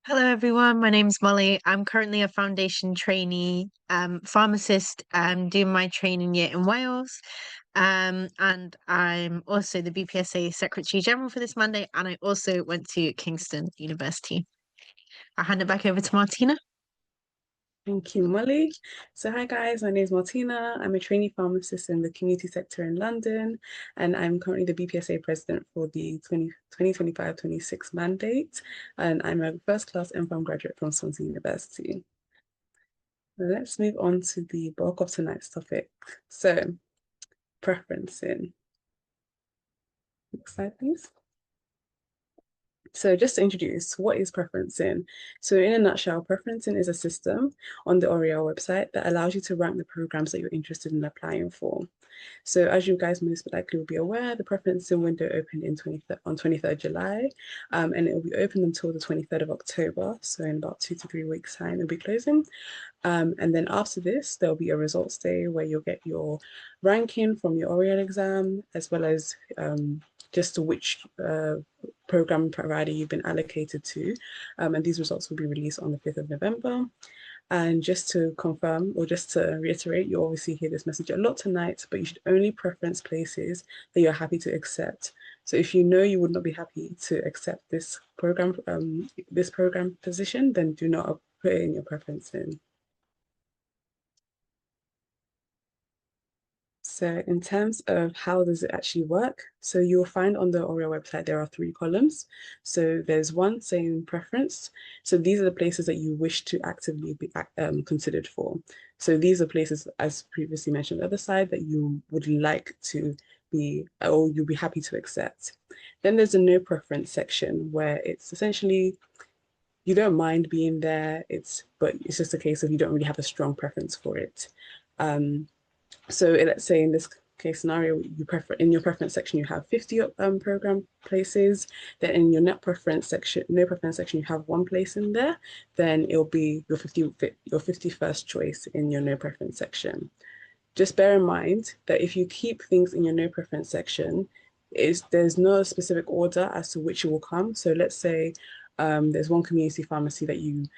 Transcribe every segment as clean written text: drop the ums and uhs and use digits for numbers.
Hello everyone, my name's Molly. I'm currently a foundation trainee pharmacist doing my training year in Wales. And I'm also the BPSA Secretary General for this Monday, and I also went to Kingston University. I'll hand it back over to Martina. Thank you, Molly. So, hi guys, my name is Martina. I'm a trainee pharmacist in the community sector in London, and I'm currently the BPSA president for the 2025-26 mandate. And I'm a first class MPharm graduate from Swansea University. Let's move on to the bulk of tonight's topic. So, preferencing. Next slide, please. So just to introduce, what is preferencing? So in a nutshell, preferencing is a system on the Oriel website that allows you to rank the programs that you're interested in applying for. So as you guys most likely will be aware, the preferencing window opened on 23rd July, and it will be open until the 23rd of October. So in about 2 to 3 weeks time, it'll be closing. And then after this, there'll be a results day where you'll get your ranking from your Oriel exam, as well as just to which program provider you've been allocated to. And these results will be released on the 5th of November. And just to confirm, or just to reiterate, you obviously hear this message a lot tonight, but you should only preference places that you're happy to accept. So if you know you would not be happy to accept this program position, then do not put in your preference in. So in terms of how does it actually work, so you'll find on the Oriel website there are 3 columns. So there's one saying preference. So these are the places that you wish to actively be considered for. So these are places, as previously mentioned, the other side that you would like to be, or you'll be happy to accept. Then there's a no preference section where it's essentially you don't mind being there. But it's just a case of you don't really have a strong preference for it. Um, so let's say in this case scenario, you prefer in your preference section you have 50 program places. Then in your no preference section, you have 1 place in there. Then it'll be your 51st choice in your no preference section. Just bear in mind that if you keep things in your no preference section, there's no specific order as to which it will come. So let's say there's one community pharmacy that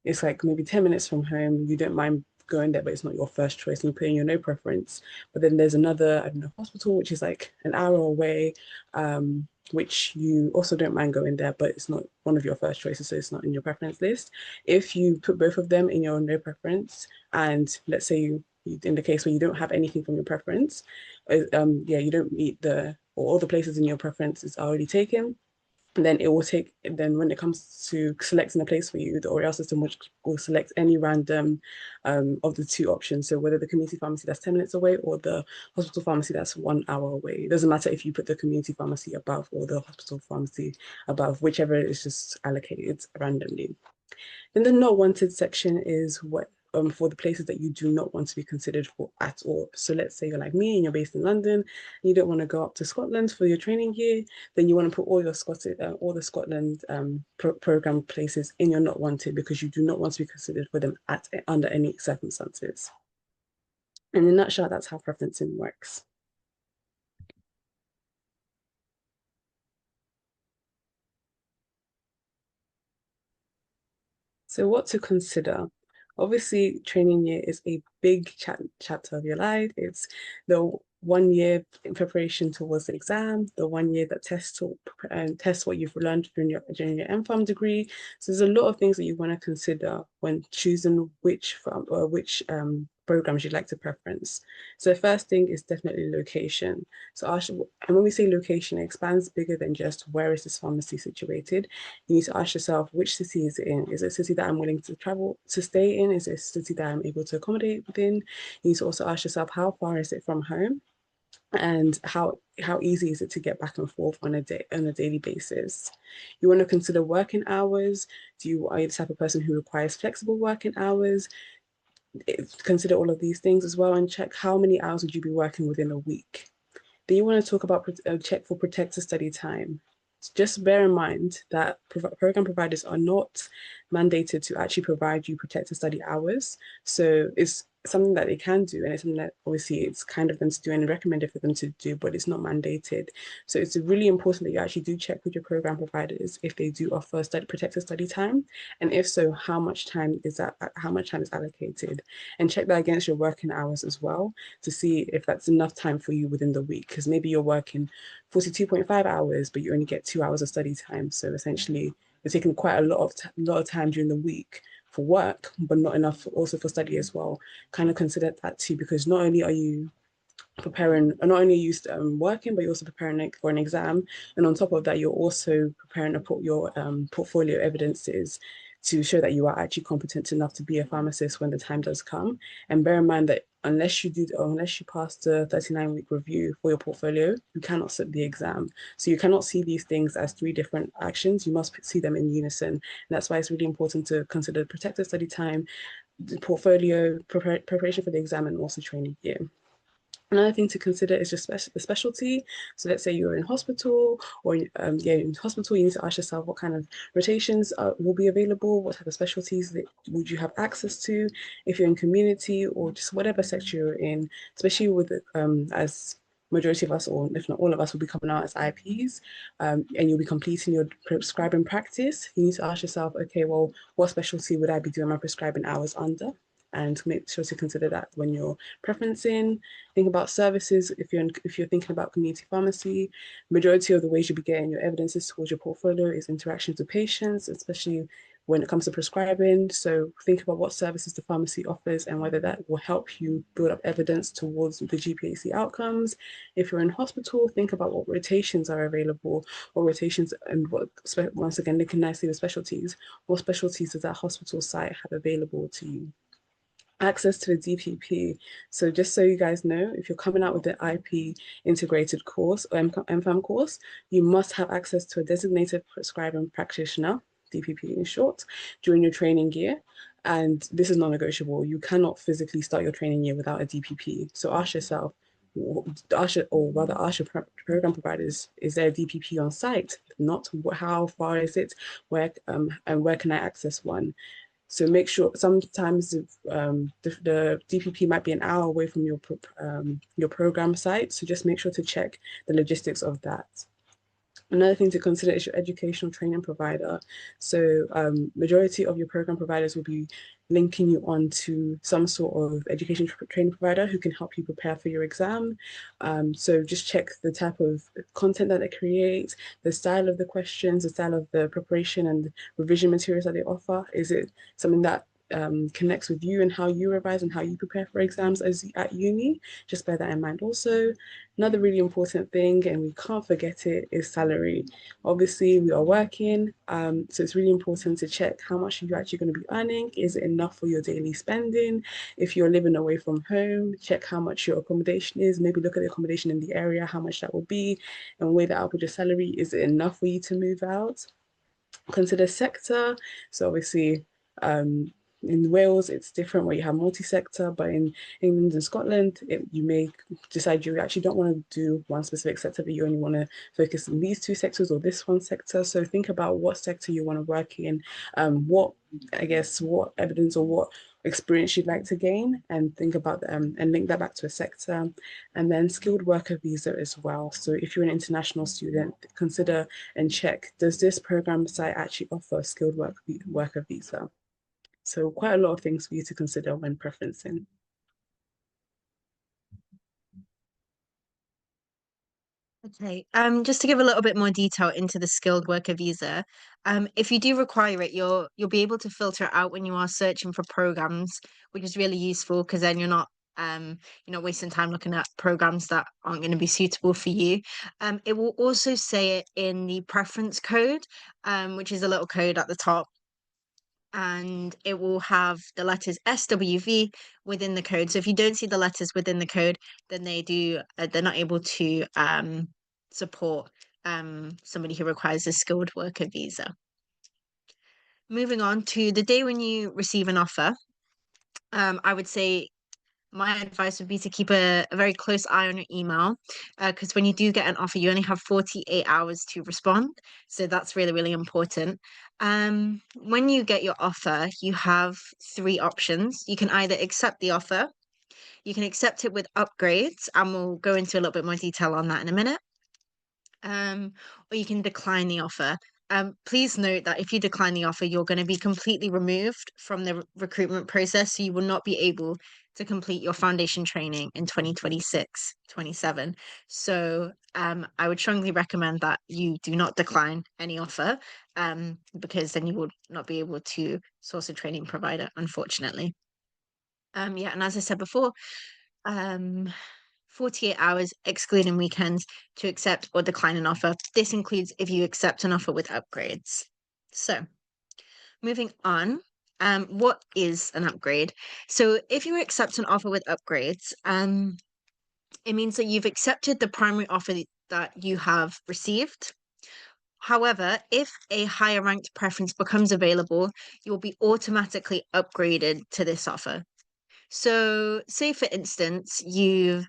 it's like maybe 10 minutes from home. You don't mind going there, but it's not your first choice, and you put in your no preference. But then there's another, I don't know, hospital, which is like an hour away, which you also don't mind going there, but it's not one of your first choices, so it's not in your preference list. If you put both of them in your no preference, and let's say in the case where you don't have anything from your preference, yeah, you don't meet or all the places in your preference is already taken, then it will take, then when it comes to selecting a place for you, the Oriel system will select any random of the 2 options. So whether the community pharmacy that's 10 minutes away or the hospital pharmacy that's 1 hour away. It doesn't matter if you put the community pharmacy above or the hospital pharmacy above, whichever is just allocated randomly. Then the not wanted section is what for the places that you do not want to be considered for at all. So let's say you're like me and you're based in London and you don't want to go up to Scotland for your training year, then you want to put all the Scotland program places in your not wanted because you do not want to be considered for them under any circumstances. And in a nutshell, that's how preferencing works. So what to consider? Obviously, training year is a big chapter of your life. It's the 1 year in preparation towards the exam, the 1 year that tests what you've learned during your MPharm degree. So there's a lot of things that you want to consider when choosing which programs you'd like to preference. So the first thing is definitely location. And when we say location, it expands bigger than just where is this pharmacy situated. You need to ask yourself, which city is it in? Is it a city that I'm willing to travel to stay in? Is it a city that I'm able to accommodate within? You need to also ask yourself, how far is it from home? And how easy is it to get back and forth on a daily basis? You want to consider working hours. Are you the type of person who requires flexible working hours? Consider all of these things as well and check how many hours would you be working within a week. Then you want to talk about check for protected study time. Just bear in mind that program providers are not mandated to actually provide you protected study hours. So it's something that they can do, and it's something that obviously it's kind of them to do and recommended for them to do, but it's not mandated. So it's really important that you actually do check with your program providers if they do offer protected study time, and if so, how much time is that? How much time is allocated? And check that against your working hours as well to see if that's enough time for you within the week. Because maybe you're working 42.5 hours, but you only get 2 hours of study time. So essentially, you're taking quite a lot of time during the week for work, but not enough also for study as well. Kind of consider that too, because not only are you preparing, not only are you working, but you're also preparing for an exam. And on top of that, you're also preparing to put your portfolio evidences to show that you are actually competent enough to be a pharmacist when the time does come. And bear in mind that unless you pass the 39-week review for your portfolio, you cannot sit the exam. So you cannot see these things as three different actions. You must see them in unison. And that's why it's really important to consider protected study time, the portfolio, preparation for the exam, and also training year. Another thing to consider is just the specialty. So let's say you're in hospital, or in hospital, you need to ask yourself what kind of rotations will be available, what type of specialties would you have access to. If you're in community or just whatever sector you're in, especially with as majority of us, or if not all of us, will be coming out as IPs, and you'll be completing your prescribing practice. You need to ask yourself, okay, well, what specialty would I be doing my prescribing hours under? And make sure to consider that when you're preferencing. Think about services. If you're thinking about community pharmacy, majority of the ways you'll be getting your evidences towards your portfolio is interactions with patients, especially when it comes to prescribing. So think about what services the pharmacy offers and whether that will help you build up evidence towards the GPAC outcomes. If you're in hospital, think about what rotations are available, what rotations, and once again, linking nicely with specialties, what specialties does that hospital site have available to you? Access to the DPP. So just so you guys know, if you're coming out with the IP integrated course or MFAM course, you must have access to a designated prescribing practitioner, DPP in short, during your training year. And this is non-negotiable. You cannot physically start your training year without a DPP. So ask yourself, ask your program providers, is there a DPP on site? If not, how far is it? And where can I access one? So make sure sometimes the DPP might be an hour away from your program site. So just make sure to check the logistics of that. Another thing to consider is your educational training provider. So majority of your program providers will be linking you on to some sort of education training provider who can help you prepare for your exam. So just check the type of content that they create, the style of the questions, the style of the preparation and revision materials that they offer. Is it something that connects with you and how you revise and how you prepare for exams as at uni? Just bear that in mind also. Another really important thing, and we can't forget it, is salary. Obviously, we are working, so it's really important to check how much you're actually going to be earning. Is it enough for your daily spending? If you're living away from home, check how much your accommodation is. Maybe look at the accommodation in the area, how much that will be, and weigh that up with your salary. Is it enough for you to move out? Consider sector. So obviously, in Wales, it's different where you have multi-sector, but in England and Scotland, you may decide you actually don't want to do one specific sector, but you only want to focus on these two sectors or this one sector. So think about what sector you want to work in, what evidence or what experience you'd like to gain, and think about and link that back to a sector. And then skilled worker visa as well. So if you're an international student, consider and check, does this program site actually offer skilled worker visa? So quite a lot of things for you to consider when preferencing. Okay, just to give a little bit more detail into the skilled worker visa, if you do require it, you'll be able to filter it out when you are searching for programs, which is really useful because then you're not wasting time looking at programs that aren't going to be suitable for you. It will also say it in the preference code, which is a little code at the top, and it will have the letters SWV within the code. So if you don't see the letters within the code, then they're not able to support somebody who requires a skilled worker visa. Moving on to the day when you receive an offer, I would say my advice would be to keep a very close eye on your email, because when you do get an offer, you only have 48 hours to respond. So that's really, really important. When you get your offer, you have three options. You can either accept the offer, you can accept it with upgrades, and we'll go into a little bit more detail on that in a minute. Or you can decline the offer. Please note that if you decline the offer, you're going to be completely removed from the recruitment process. So you will not be able to complete your foundation training in 2026, 27. So I would strongly recommend that you do not decline any offer, because then you will not be able to source a training provider, unfortunately. Yeah, and as I said before, um, 48 hours excluding weekends to accept or decline an offer. This includes if you accept an offer with upgrades. So, moving on, what is an upgrade? So, if you accept an offer with upgrades, it means that you've accepted the primary offer that you have received. However, if a higher ranked preference becomes available, you will be automatically upgraded to this offer. So, say for instance, you've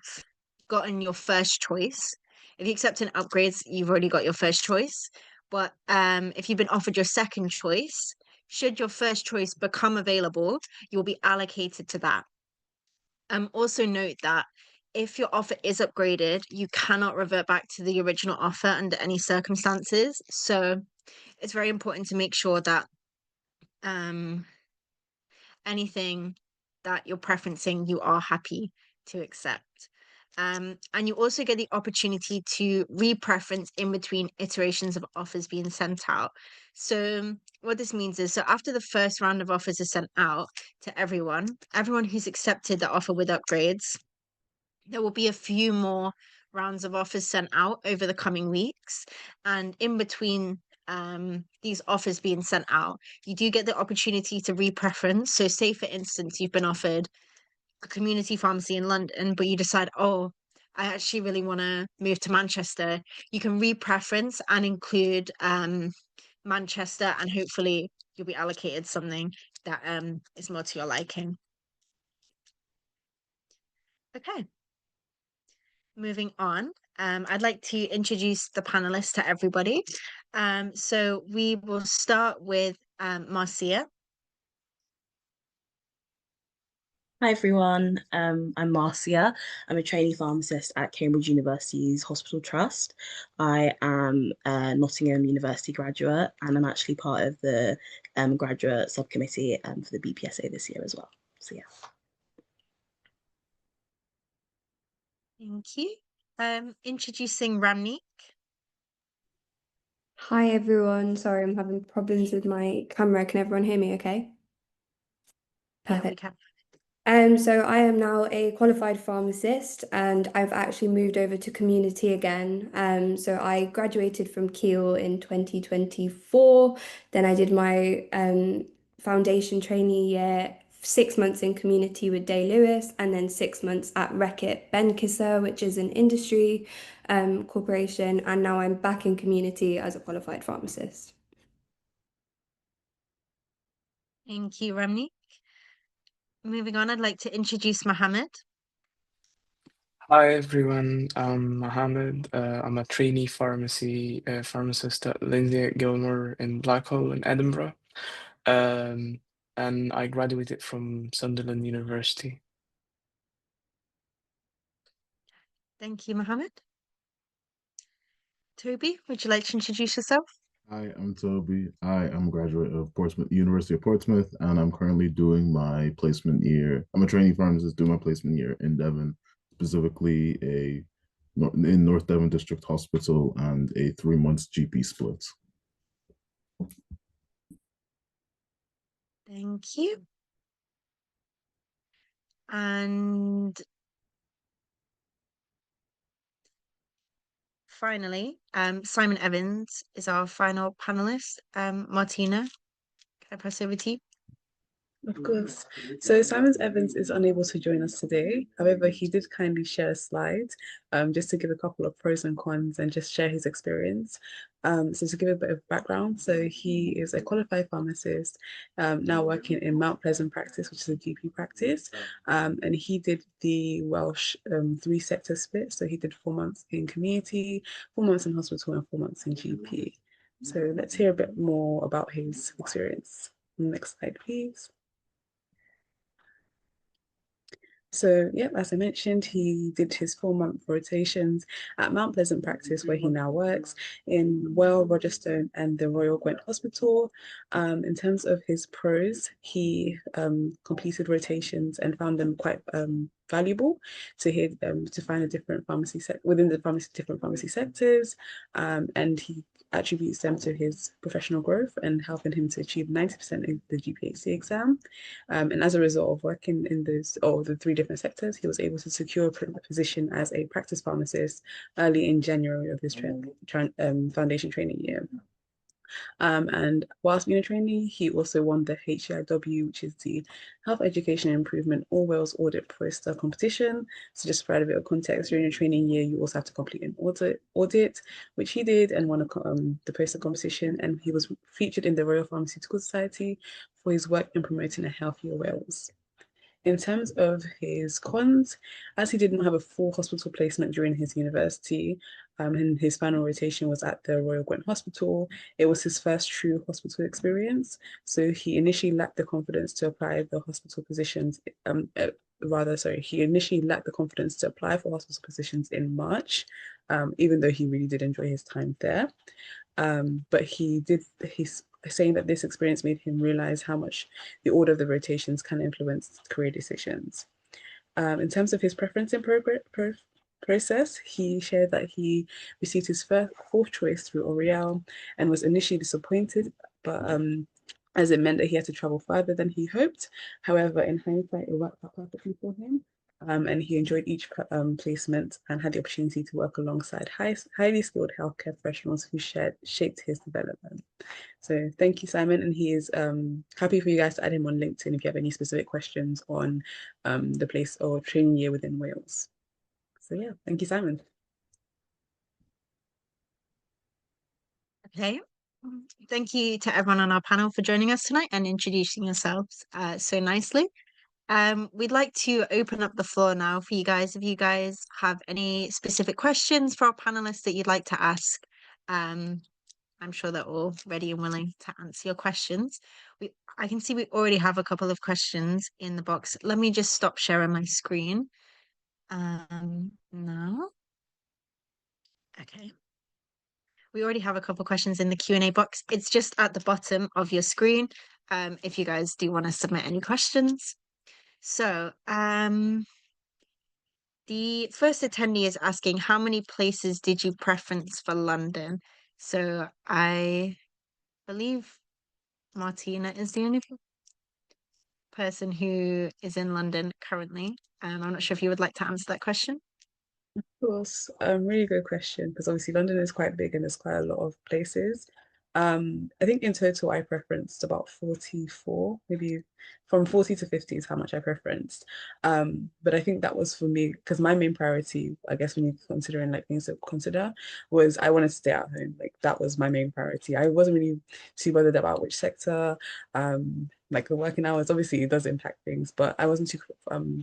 gotten your first choice. If you accept an upgrades, you've already got your first choice. But if you've been offered your second choice, should your first choice become available, you'll be allocated to that. Also note that if your offer is upgraded, you cannot revert back to the original offer under any circumstances. So it's very important to make sure that um, anything that you're preferencing, you are happy to accept. And you also get the opportunity to re-preference in between iterations of offers being sent out. So what this means is, so after the first round of offers is sent out to everyone who's accepted the offer with upgrades, there will be a few more rounds of offers sent out over the coming weeks. And in between these offers being sent out, you do get the opportunity to re-preference. So say for instance, you've been offered a community pharmacy in London, but you decide, oh, I actually really want to move to Manchester. You can re-preference and include Manchester, and hopefully you'll be allocated something that is more to your liking. Okay. Moving on, I'd like to introduce the panelists to everybody. So we will start with Marcia. Hi everyone, I'm Marcia. I'm a trainee pharmacist at Cambridge University's Hospital Trust. I am a Nottingham University graduate and I'm actually part of the graduate subcommittee for the BPSA this year as well. So yeah. Thank you. Introducing Ramneek. Hi everyone. Sorry, I'm having problems with my camera. Can everyone hear me okay? Yeah, we Perfect. can. So I am now a qualified pharmacist and I've actually moved over to community again. So I graduated from Keele in 2024. Then I did my foundation trainee year, 6 months in community with Day Lewis, and then 6 months at Reckitt Benckiser, which is an industry corporation. And now I'm back in community as a qualified pharmacist. Thank you, Ramneek. Moving on, I'd like to introduce Mohammed. Hi everyone, I'm Mohammed. I'm a trainee pharmacist at Lindsay Gilmore in Blackwell in Edinburgh. And I graduated from Sunderland University. Thank you, Mohammed. Toby, would you like to introduce yourself? Hi, I'm Toby. I am a graduate of Portsmouth, University of Portsmouth, and I'm currently doing my placement year. I'm a trainee pharmacist doing my placement year in Devon, specifically in North Devon District Hospital and a 3 months GP split. Thank you. And finally, Simon Evans is our final panelist. Martina, can I pass over to you? Of course. So Simon Evans is unable to join us today. However, he did kindly share a slide, just to give a couple of pros and cons and just share his experience. So to give a bit of background, so he is a qualified pharmacist, now working in Mount Pleasant practice, which is a GP practice. And he did the Welsh three-sector split. So he did 4 months in community, 4 months in hospital, and 4 months in GP. So let's hear a bit more about his experience. Next slide, please. So, yeah, as I mentioned, he did his 4 month rotations at Mount Pleasant practice, where he now works in Well, Rogerstone, and the Royal Gwent Hospital. In terms of his pros, he completed rotations and found them quite valuable to find a different pharmacy within the different pharmacy sectors, and he attributes them to his professional growth and helping him to achieve 90% of the GPHC exam. And as a result of working in the three different sectors, he was able to secure a position as a practice pharmacist early in January of his foundation training year. And whilst being a trainee, he also won the HEIW, which is the Health Education Improvement All Wales Audit Poster competition. So just to provide a bit of context, during your training year, you also have to complete an audit, which he did and won the poster competition. And he was featured in the Royal Pharmaceutical Society for his work in promoting a healthier Wales. In terms of his cons, as he did not have a full hospital placement during his university, and his final rotation was at the Royal Gwent Hospital, it was his first true hospital experience. So he initially lacked the confidence to apply the hospital positions. He initially lacked the confidence to apply for hospital positions in March, even though he really did enjoy his time there. But he's saying that this experience made him realize how much the order of the rotations can influence career decisions. In terms of his preference in process, he shared that he received his fourth choice through Oriel and was initially disappointed, but as it meant that he had to travel farther than he hoped. However, in hindsight, it worked out perfectly for him. And he enjoyed each placement and had the opportunity to work alongside highly skilled healthcare professionals who shaped his development. So thank you, Simon, and he is happy for you guys to add him on LinkedIn if you have any specific questions on the place or training year within Wales. So yeah, thank you, Simon. Okay. Thank you to everyone on our panel for joining us tonight and introducing yourselves so nicely. We'd like to open up the floor now for you guys. If you guys have any specific questions for our panelists that you'd like to ask, I'm sure they're all ready and willing to answer your questions. I can see we already have a couple of questions in the box. Let me just stop sharing my screen. Now. Okay. We already have a couple of questions in the Q&A box. It's just at the bottom of your screen, if you guys do want to submit any questions. So, the first attendee is asking, how many places did you preference for London? So I believe Martina is the only person who is in London currently. I'm not sure if you would like to answer that question. Of course, really good question, because obviously London is quite big and there's quite a lot of places. I think in total I preferenced about 44, maybe from 40 to 50 is how much I preferenced. But I think that was for me, because my main priority, I guess when you're considering like things to consider, was I wanted to stay at home. Like that was my main priority. I wasn't really too bothered about which sector, like the working hours. Obviously it does impact things, but I wasn't too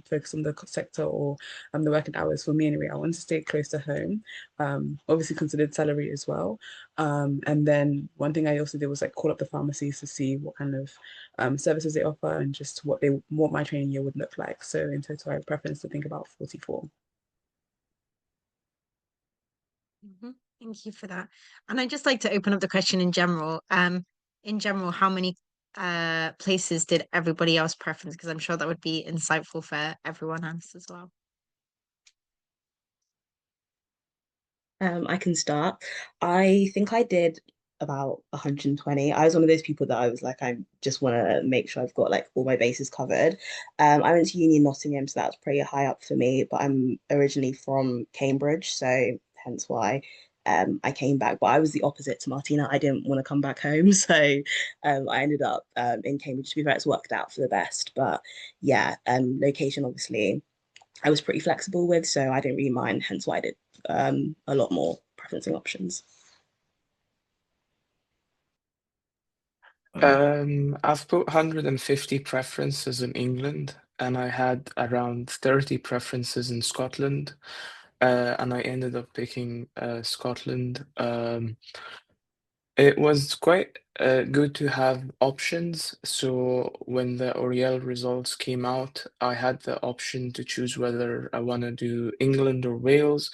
focused on the sector or the working hours. For me anyway, I wanted to stay close to home. Obviously considered salary as well. And then one thing I also did was like call up the pharmacies to see what kind of services they offer and just what my training year would look like. So in total, I preference to think about 44. Thank you for that. And I'd just like to open up the question in general. How many places did everybody else preference? Because I'm sure that would be insightful for everyone else as well. I can start. I think I did about 120. I was one of those people that I was like, I just want to make sure I've got like all my bases covered. I went to uni in Nottingham, so that was pretty high up for me, but I'm originally from Cambridge, so hence why I came back, but I was the opposite to Martina. I didn't want to come back home, so I ended up in Cambridge. To be fair, it's worked out for the best. But yeah, location obviously I was pretty flexible with, so I didn't really mind. Hence why I did a lot more preferencing options. I've put 150 preferences in England, and I had around 30 preferences in Scotland, and I ended up picking Scotland. It was quite good to have options. So when the Oriel results came out, I had the option to choose whether I want to do England or Wales,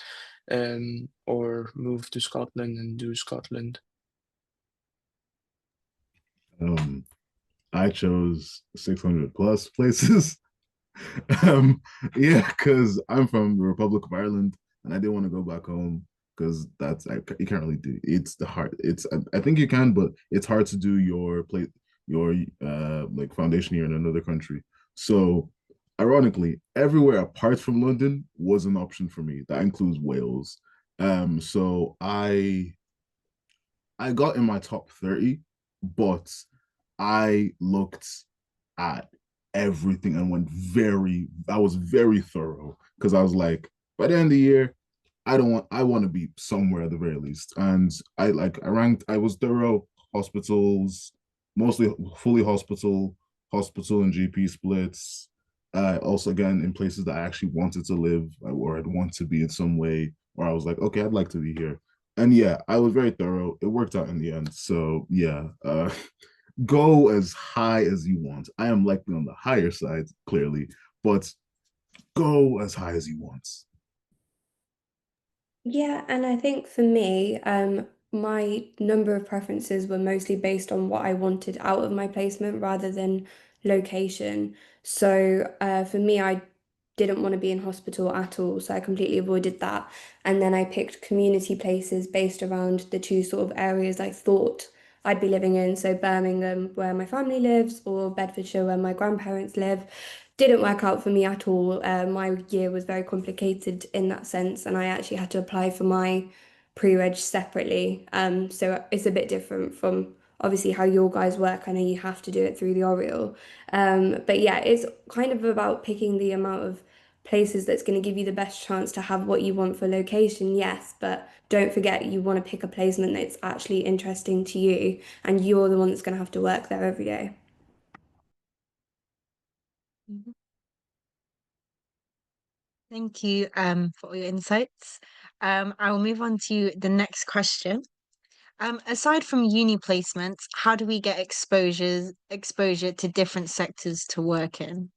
or move to Scotland and do Scotland. I chose 600 plus places. um, yeah, because I'm from the Republic of Ireland and I didn't want to go back home because you can't really do it's the hard it's I think you can, but it's hard to do your like foundation year in another country. So ironically, everywhere apart from London was an option for me. That includes Wales. So I got in my top 30, but I looked at everything and I was very thorough because I was like, by the end of the year, I want to be somewhere at the very least. And I was thorough, hospitals, mostly fully hospital and GP splits. Also again in places that I actually wanted to live or I'd want to be in some way, or I was like, okay, I'd like to be here. And yeah, I was very thorough. It worked out in the end. So yeah, go as high as you want. I am likely on the higher side, clearly, but go as high as you want. Yeah, and I think for me, my number of preferences were mostly based on what I wanted out of my placement rather than location. So for me, I didn't want to be in hospital at all, so I completely avoided that. And then I picked community places based around the two sort of areas I thought I'd be living in. So Birmingham, where my family lives, or Bedfordshire, where my grandparents live. Didn't work out for me at all. My year was very complicated in that sense, and I actually had to apply for my pre-reg separately. So it's a bit different from obviously how your guys work. I know you have to do it through the Oriel. But yeah, it's kind of about picking the amount of places that's going to give you the best chance to have what you want for location, yes, but don't forget you want to pick a placement that's actually interesting to you, and you're the one that's going to have to work there every day. Mhm. Thank you for all your insights. I will move on to the next question. Aside from uni placements, how do we get exposure to different sectors to work in?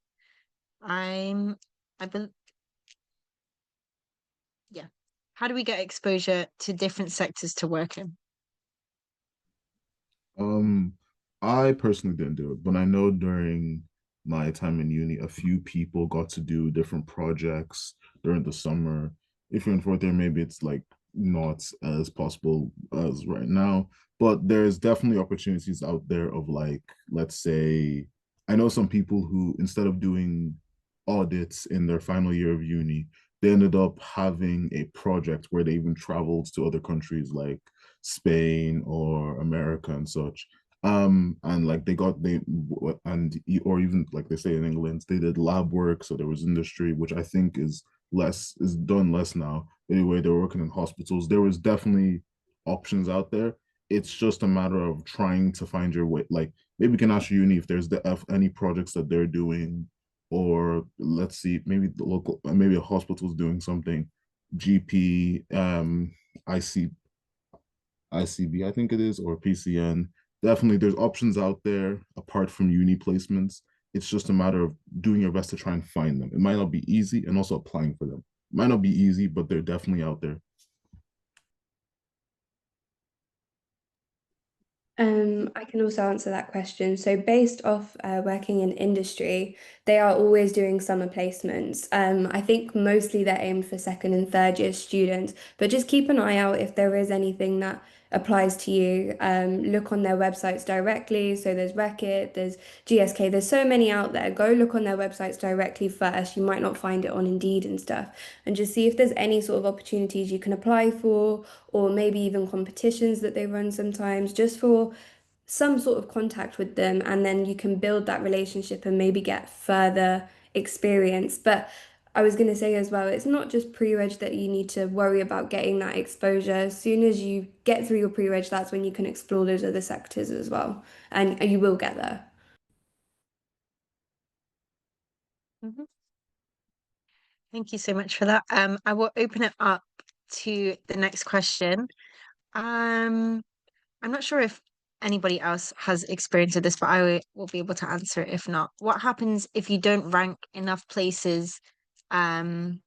I'm I bel Yeah. How do we get exposure to different sectors to work in? Um, I personally didn't do it, but I know during my time in uni, a few people got to do different projects during the summer. If you're in fourth year, maybe it's like not as possible as right now, but there's definitely opportunities out there of like, let's say, I know some people who instead of doing audits in their final year of uni, they ended up having a project where they even traveled to other countries like Spain or America and such. And like or even like they say in England, they did lab work, so there was industry, which I think is done less now. Anyway, they were working in hospitals. There was definitely options out there. It's just a matter of trying to find your way. Like maybe we can ask uni if there's any projects that they're doing, or let's see, maybe the local, maybe a hospital's doing something. GP, IC ICB, I think it is, or PCN. Definitely, there's options out there apart from uni placements. It's just a matter of doing your best to try and find them. It might not be easy, and also applying for them. It might not be easy, but they're definitely out there. I can also answer that question. So, based off working in industry, they are always doing summer placements. I think mostly they're aimed for second and third year students, but just keep an eye out if there is anything that applies to you. Look on their websites directly. So there's Reckitt, there's GSK, there's so many out there. Go look on their websites directly first. You might not find it on Indeed and stuff, and just see if there's any sort of opportunities you can apply for, or maybe even competitions that they run sometimes, just for some sort of contact with them, and then you can build that relationship and maybe get further experience. But I was going to say as well, it's not just pre-reg that you need to worry about getting that exposure. As soon as you get through your pre-reg, that's when you can explore those other sectors as well, and you will get there. Mhm. Thank you so much for that. I will open it up to the next question. I'm not sure if anybody else has experience with this, but I will be able to answer it if not. What happens if you don't rank enough places um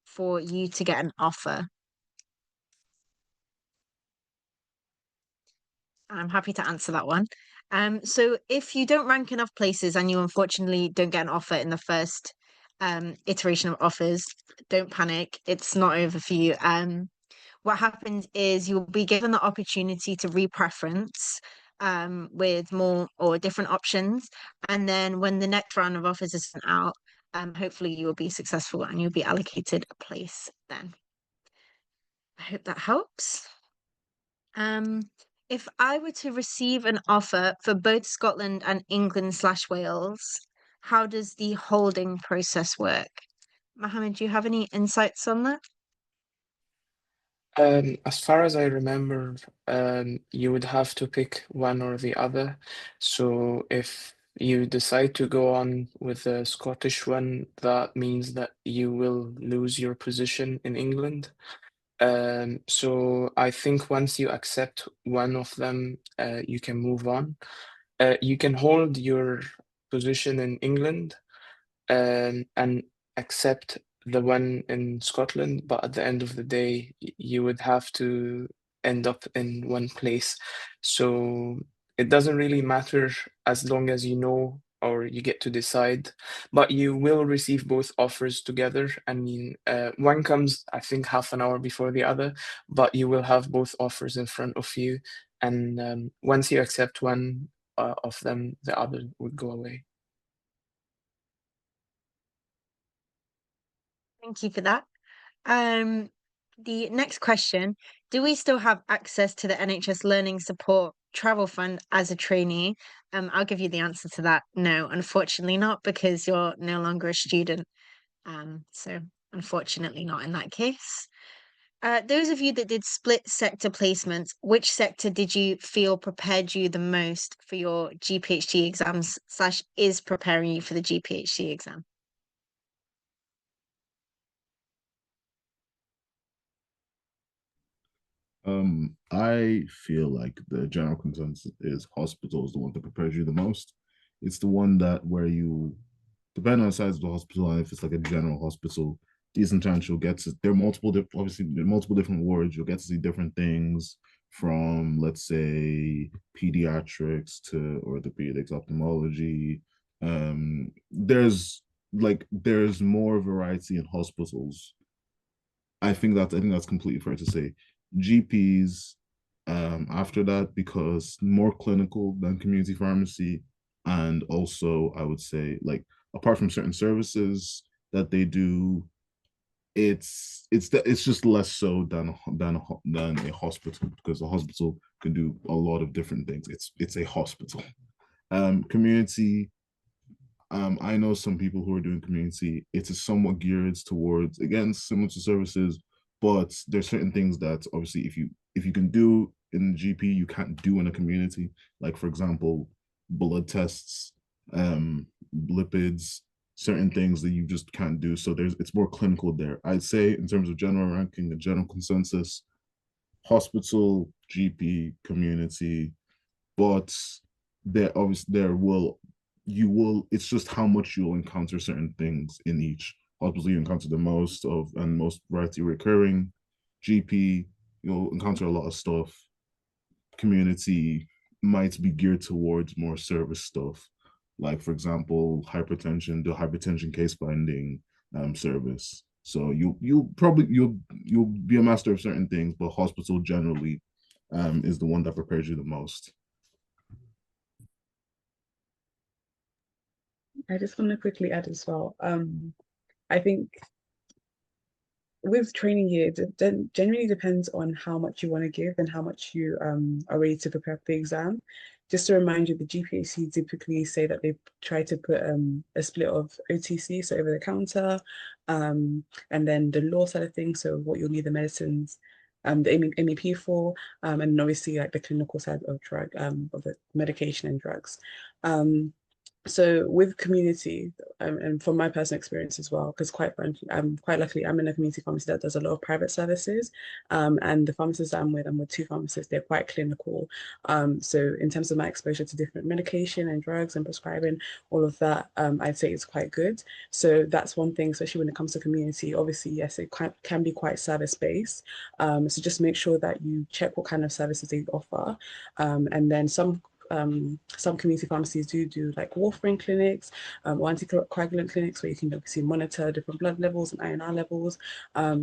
for you to get an offer? I'm happy to answer that one. So if you don't rank enough places and you unfortunately don't get an offer in the first iteration of offers, don't panic. It's not over for you. What happens is you'll be given the opportunity to repreference with more or different options. And then when the next round of offers is sent out, hopefully you will be successful and you'll be allocated a place then. I hope that helps. If I were to receive an offer for both Scotland and England/Wales, how does the holding process work? Mohammed, do you have any insights on that? As far as I remember, you would have to pick one or the other. So if you decide to go on with the Scottish one, that means that you will lose your position in England. So I think once you accept one of them, you can move on. You can hold your position in England, and accept the one in Scotland, but at the end of the day, you would have to end up in one place. So it doesn't really matter as long as you know or you get to decide, but you will receive both offers together. I mean, one comes, I think, half an hour before the other, but you will have both offers in front of you. And once you accept one of them, the other would go away. Thank you for that. Um, the next question, do we still have access to the NHS Learning Support Travel Fund as a trainee? I'll give you the answer to that. No, unfortunately not, because you're no longer a student. So unfortunately not in that case. Those of you that did split sector placements, which sector did you feel prepared you the most for your GPHD exams / is preparing you for the GPHD exam? I feel like the general consensus is hospital is the one that prepares you the most. It's the one that where you, depending on the size of the hospital, and if it's like a general hospital, decent chance you'll get to, there are obviously there are multiple different wards, you'll get to see different things from, let's say, pediatrics to orthopedics, ophthalmology. There's more variety in hospitals. I think that's completely fair to say. GPs after that, because more clinical than community pharmacy, and also I would say, like, apart from certain services that they do, it's just less so than a hospital, because a hospital can do a lot of different things. It's a hospital. Community, I know some people who are doing community. It is somewhat geared towards, again, similar to services, but there's certain things that obviously if you can do in GP, you can't do in a community. Like, for example, blood tests, lipids, certain things that you just can't do. So it's more clinical there. I'd say in terms of general ranking, the general consensus, hospital, GP, community, but there will you will it's just how much you'll encounter certain things in each. Hospital, you encounter the most of and most variety recurring. GP, you'll encounter a lot of stuff. Community might be geared towards more service stuff, like, for example, hypertension, the hypertension case finding service. So you'll be a master of certain things, but hospital generally is the one that prepares you the most. I just want to quickly add as well. I think with training year, it generally depends on how much you want to give and how much you are ready to prepare for the exam. Just to remind you, the GPHC typically say that they try to put a split of OTC, so over the counter, and then the law side of things, so what you'll need the medicines, the MEP for, and obviously like the clinical side of of the medication and drugs. So with community, and from my personal experience as well, because quite frankly, quite luckily, I'm in a community pharmacy that does a lot of private services, and the pharmacists I'm with two pharmacists, they're quite clinical. So in terms of my exposure to different medication and drugs and prescribing, all of that, I'd say it's quite good. So that's one thing, especially when it comes to community. Obviously, yes, it can be quite service-based. So just make sure that you check what kind of services they offer, and then some community pharmacies do like warfarin clinics, or anticoagulant clinics where you can obviously monitor different blood levels and INR levels.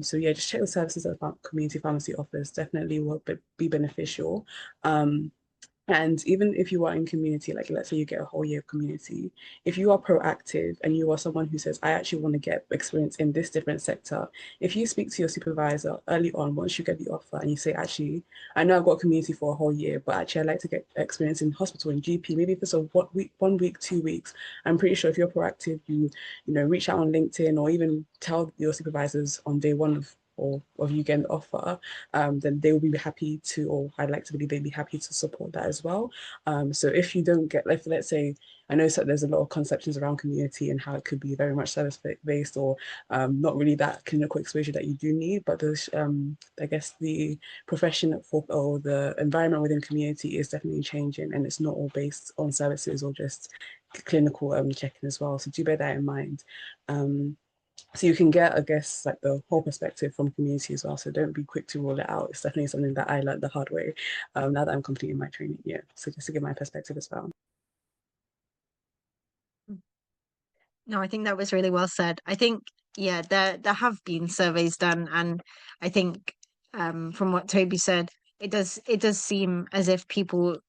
So yeah, just check the services that a community pharmacy offers. Definitely will be beneficial. And even if you are in community, like let's say you get a whole year of community, if you are proactive and you are someone who says, I actually want to get experience in this different sector, if you speak to your supervisor early on, once you get the offer and you say, actually, I know I've got community for a whole year, but actually I'd like to get experience in hospital and GP, maybe if it's a 1 week, 2 weeks, I'm pretty sure if you're proactive, you reach out on LinkedIn or even tell your supervisors on day one of you getting the offer, then they will be happy to, or I'd like to believe they'd be happy to support that as well. So if you don't get, like, let's say, I know there's a lot of conceptions around community and how it could be very much service-based or not really that clinical exposure that you do need, but there's, I guess the profession or the environment within community is definitely changing, and it's not all based on services or just clinical checking as well. So do bear that in mind. So you can get, I guess, like the whole perspective from community as well. So don't be quick to rule it out. It's definitely something that I learned the hard way now that I'm completing my training. Yeah. So just to give my perspective as well. No, I think that was really well said. I think, yeah, there have been surveys done, and I think from what Toby said, it does seem as if people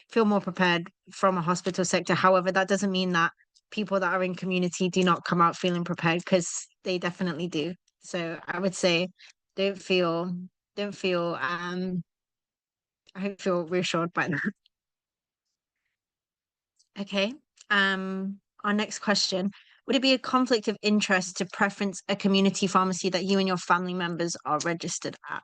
feel more prepared from a hospital sector. However, that doesn't mean that people that are in community do not come out feeling prepared, because they definitely do. So I would say don't feel I hope feel reassured by that. Okay. Our next question. Would it be a conflict of interest to preference a community pharmacy that you and your family members are registered at?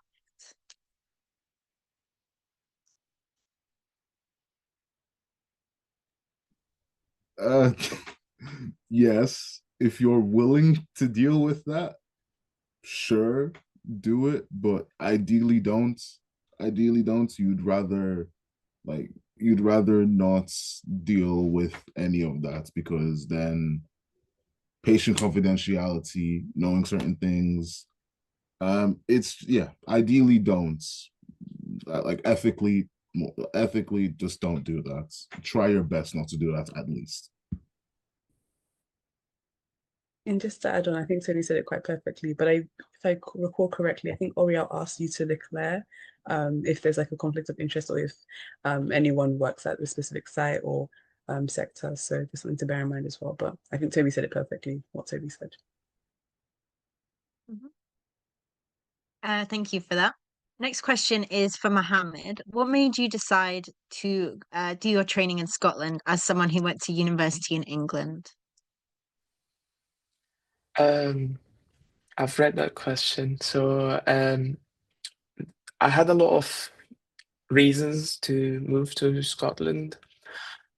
Uh, yes, if you're willing to deal with that, sure, do it, but ideally don't. Ideally don't. You'd rather not deal with any of that, because then patient confidentiality, knowing certain things, it's, yeah, ideally don't. Like ethically, just don't do that. Try your best not to do that, at least. And just to add on, I think Tony said it quite perfectly, but if I recall correctly, I think Oriel asked you to declare if there's like a conflict of interest, or if anyone works at the specific site or sector. So just something to bear in mind as well. But I think Toby said it perfectly, what Toby said. Thank you for that. Next question is for Mohammed. What made you decide to do your training in Scotland as someone who went to university in England? I've read that question. So I had a lot of reasons to move to Scotland.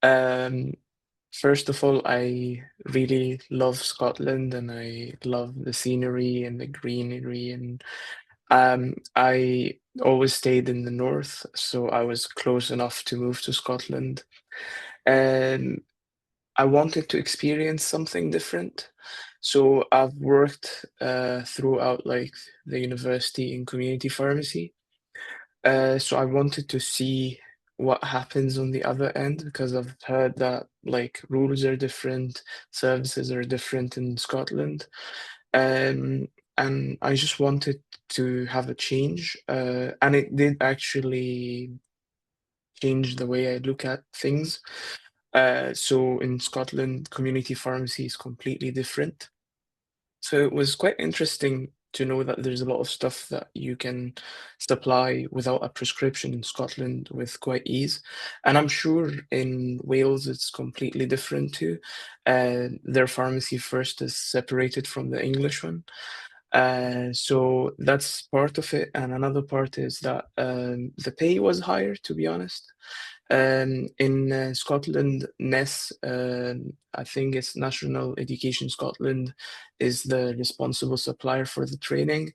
First of all, I really love Scotland, and I love the scenery and the greenery, and I always stayed in the north, so I was close enough to move to Scotland. And I wanted to experience something different. So I've worked throughout like the university in community pharmacy. So I wanted to see what happens on the other end, because I've heard that like rules are different, services are different in Scotland. Um, and I just wanted to have a change, and it did actually change the way I look at things. So in Scotland, community pharmacy is completely different. So it was quite interesting to know that there's a lot of stuff that you can supply without a prescription in Scotland with quite ease. And I'm sure in Wales it's completely different too. Their pharmacy first is separated from the English one. So that's part of it. And another part is that the pay was higher, to be honest. In Scotland, NES, I think it's National Education Scotland, is the responsible supplier for the training.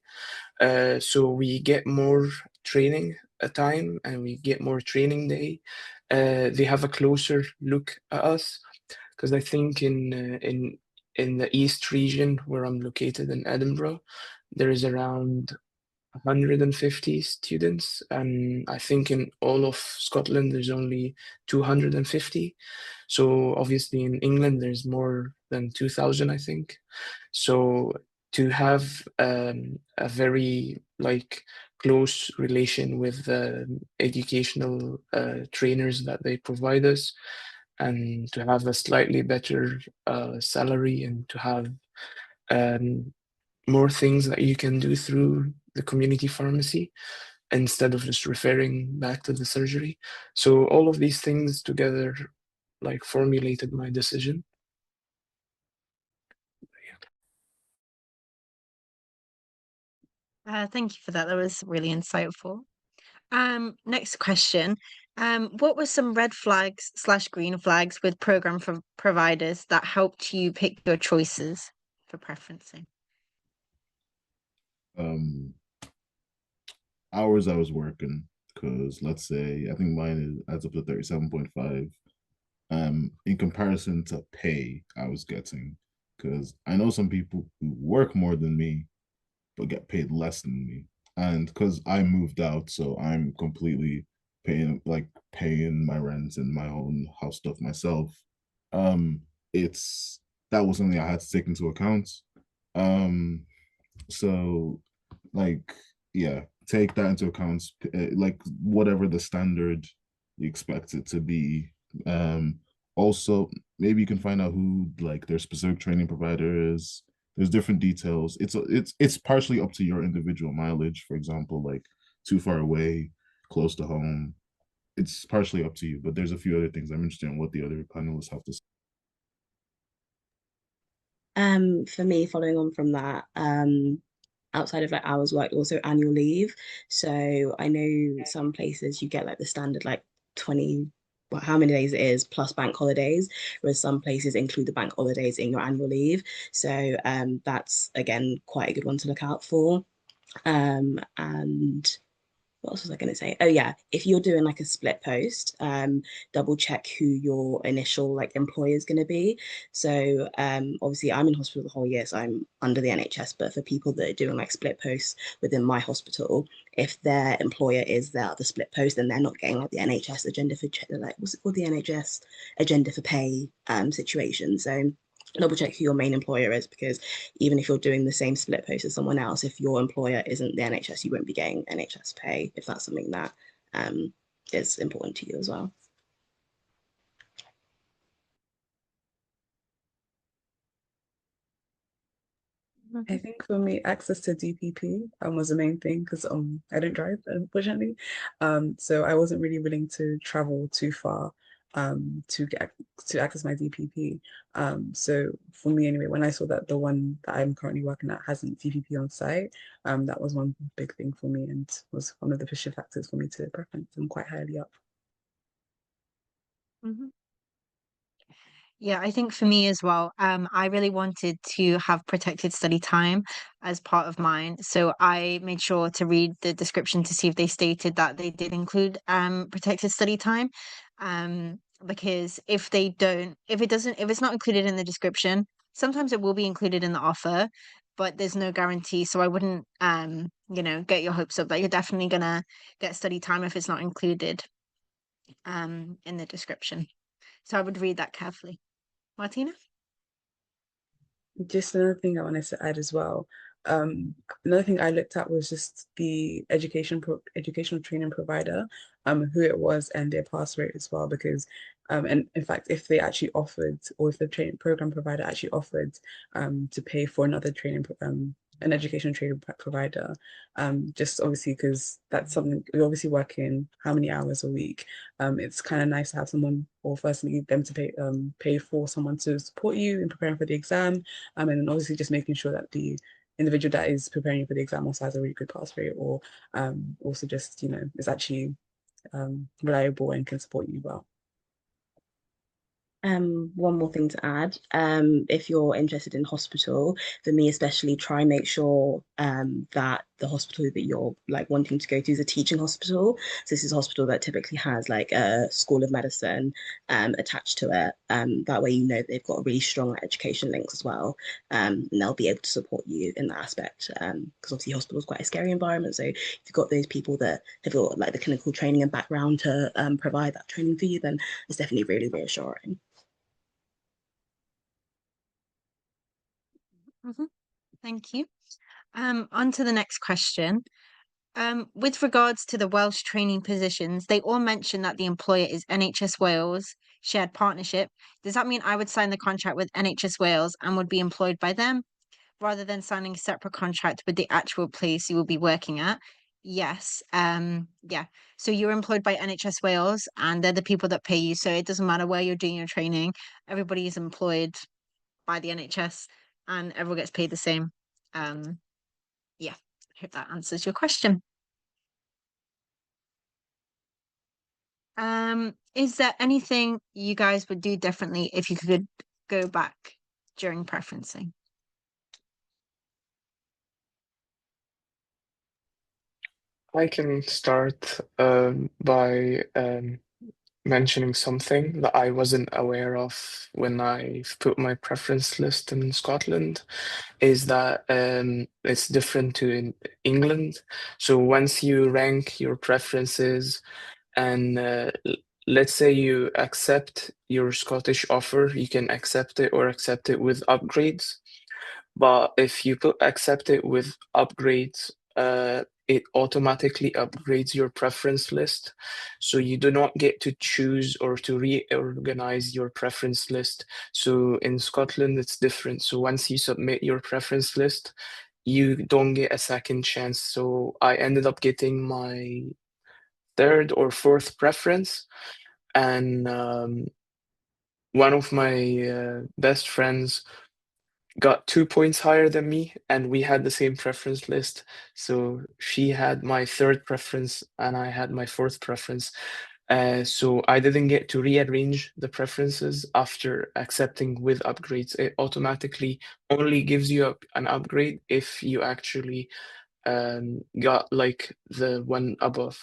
So we get more training a time and we get more training day. They have a closer look at us because I think in the East region where I'm located in Edinburgh, there is around 150 students, and I think in all of Scotland there's only 250. So obviously in England there's more than 2,000, I think. So to have a very like close relation with the educational trainers that they provide us, and to have a slightly better salary, and to have um, more things that you can do through the community pharmacy instead of just referring back to the surgery. So all of these things together like formulated my decision. Thank you for that. That was really insightful. Next question. What were some red flags / green flags with program providers that helped you pick your choices for preferencing? Um, Hours I was working, because let's say I think mine adds up to 37.5. In comparison to pay I was getting, because I know some people who work more than me but get paid less than me. And because I moved out, so I'm completely paying my rent and my own house stuff myself. Um, it's that was something I had to take into account. Um, so like yeah, take that into account. Like whatever the standard you expect it to be. Also, maybe you can find out who like their specific training provider is. There's different details. It's partially up to your individual mileage. For example, like too far away, close to home. It's partially up to you, but there's a few other things I'm interested in what the other panelists have to say. For me, following on from that, outside of like hours worked, also annual leave. So I know some places you get like the standard like 20, well, how many days it is plus bank holidays, whereas some places include the bank holidays in your annual leave. So that's again quite a good one to look out for. And what else was I going to say? Oh yeah, if you're doing like a split post, double check who your initial like employer is going to be. So obviously I'm in hospital the whole year, so I'm under the NHS. But for people that are doing like split posts within my hospital, if their employer is the split post, then they're not getting like the NHS agenda for like what's it called, the NHS agenda for pay situation. So double check who your main employer is, because even if you're doing the same split post as someone else, if your employer isn't the NHS, you won't be getting NHS pay, if that's something that is important to you as well. I think for me, access to DPP was the main thing, because I don't drive, unfortunately. So I wasn't really willing to travel too far to access my DPP. So for me anyway, when I saw that the one that I'm currently working at hasn't DPP on site, that was one big thing for me and was one of the pushing factors for me to preference them quite highly up. Mhm. Yeah, I think for me as well, I really wanted to have protected study time as part of mine. So I made sure to read the description to see if they stated that they did include protected study time. Because if they don't, if it's not included in the description, sometimes it will be included in the offer, but there's no guarantee. So I wouldn't get your hopes up that you're definitely gonna get study time if it's not included in the description. So I would read that carefully. Martina? Just another thing I wanted to add as well. Another thing I looked at was just the educational training provider, who it was and their pass rate as well, because and in fact, if they actually offered, or if the training program provider actually offered to pay for another training an educational training provider, just obviously because that's something we obviously work in how many hours a week. It's kind of nice to have someone, or firstly them to pay for someone to support you in preparing for the exam, and then obviously just making sure that the individual that is preparing you for the exam also has a really good pass rate, or also just, you know, is actually reliable and can support you well. One more thing to add, if you're interested in hospital, for me especially, try and make sure that the hospital that you're like wanting to go to is a teaching hospital. So this is a hospital that typically has like a school of medicine attached to it. That way, you know, they've got really strong education links as well, and they'll be able to support you in that aspect. Because obviously hospital is quite a scary environment. So if you've got those people that have got like the clinical training and background to provide that training for you, then it's definitely really reassuring. Thank you. On to the next question. With regards to the Welsh training positions, they all mention that the employer is NHS Wales shared partnership. Does that mean I would sign the contract with NHS Wales and would be employed by them rather than signing a separate contract with the actual place you will be working at? Yes. Yeah. So you're employed by NHS Wales and they're the people that pay you. So it doesn't matter where you're doing your training. Everybody is employed by the NHS and everyone gets paid the same. Yeah, I hope that answers your question. Is there anything you guys would do differently if you could go back during preferencing? I can start by mentioning something that I wasn't aware of when I put my preference list in Scotland, is that it's different to in England. So once you rank your preferences and let's say you accept your Scottish offer, you can accept it or accept it with upgrades. But if you put accept it with upgrades, it automatically upgrades your preference list. So you do not get to choose or to reorganize your preference list. So in Scotland, it's different. So once you submit your preference list, you don't get a second chance. So I ended up getting my third or fourth preference. And one of my best friends got 2 points higher than me, and we had the same preference list. So she had my third preference, and I had my fourth preference. So I didn't get to rearrange the preferences after accepting with upgrades. It automatically only gives you an upgrade if you actually got like the one above.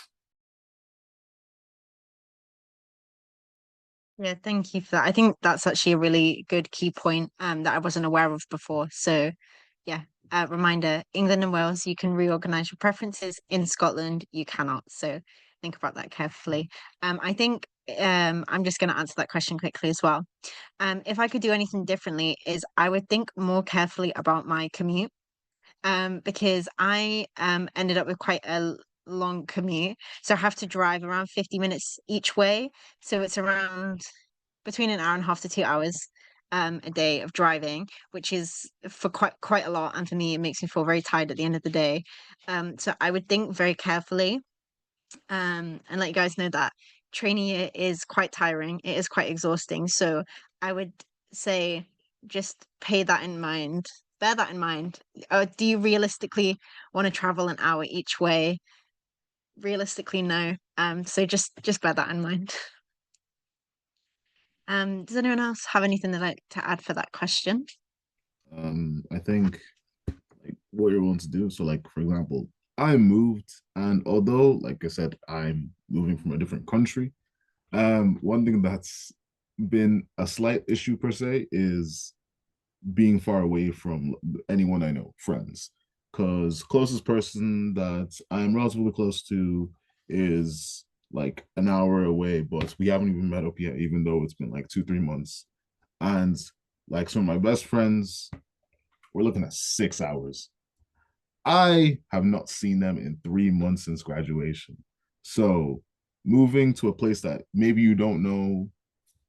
Yeah, thank you for that. I think that's actually a really good key point that I wasn't aware of before. So yeah, reminder, England and Wales, you can reorganize your preferences. In Scotland, you cannot. So think about that carefully. I think I'm just going to answer that question quickly as well. If I could do anything differently, is I would think more carefully about my commute. Because I ended up with quite a long commute. So I have to drive around 50 minutes each way. So it's around between an hour and a half to 2 hours a day of driving, which is for quite a lot. And for me, it makes me feel very tired at the end of the day. So I would think very carefully and let you guys know that training year is quite tiring. It is quite exhausting. So I would say just pay that in mind. Bear that in mind. Do you realistically want to travel an hour each way? Realistically, no. So just bear that in mind. Does anyone else have anything they'd like to add for that question? I think like what you're willing to do. So, like for example, I moved, and although, like I said, I'm moving from a different country, one thing that's been a slight issue per se is being far away from anyone I know, friends. Because closest person that I'm relatively close to is like an hour away, but we haven't even met up yet, even though it's been like 2, 3 months. And like some of my best friends, we're looking at 6 hours. I have not seen them in 3 months since graduation. So moving to a place that maybe you don't know,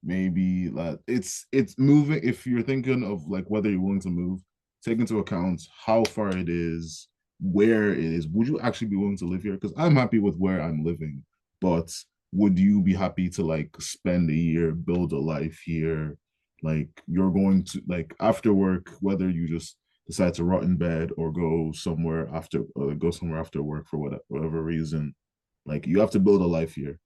maybe like it's moving. If you're thinking of like whether you're willing to move, take into account how far it is, where it is. Would you actually be willing to live here? Because I'm happy with where I'm living, but would you be happy to like spend a year, build a life here? Like you're going to like after work, whether you just decide to rot in bed or go somewhere after work for whatever reason, like you have to build a life here.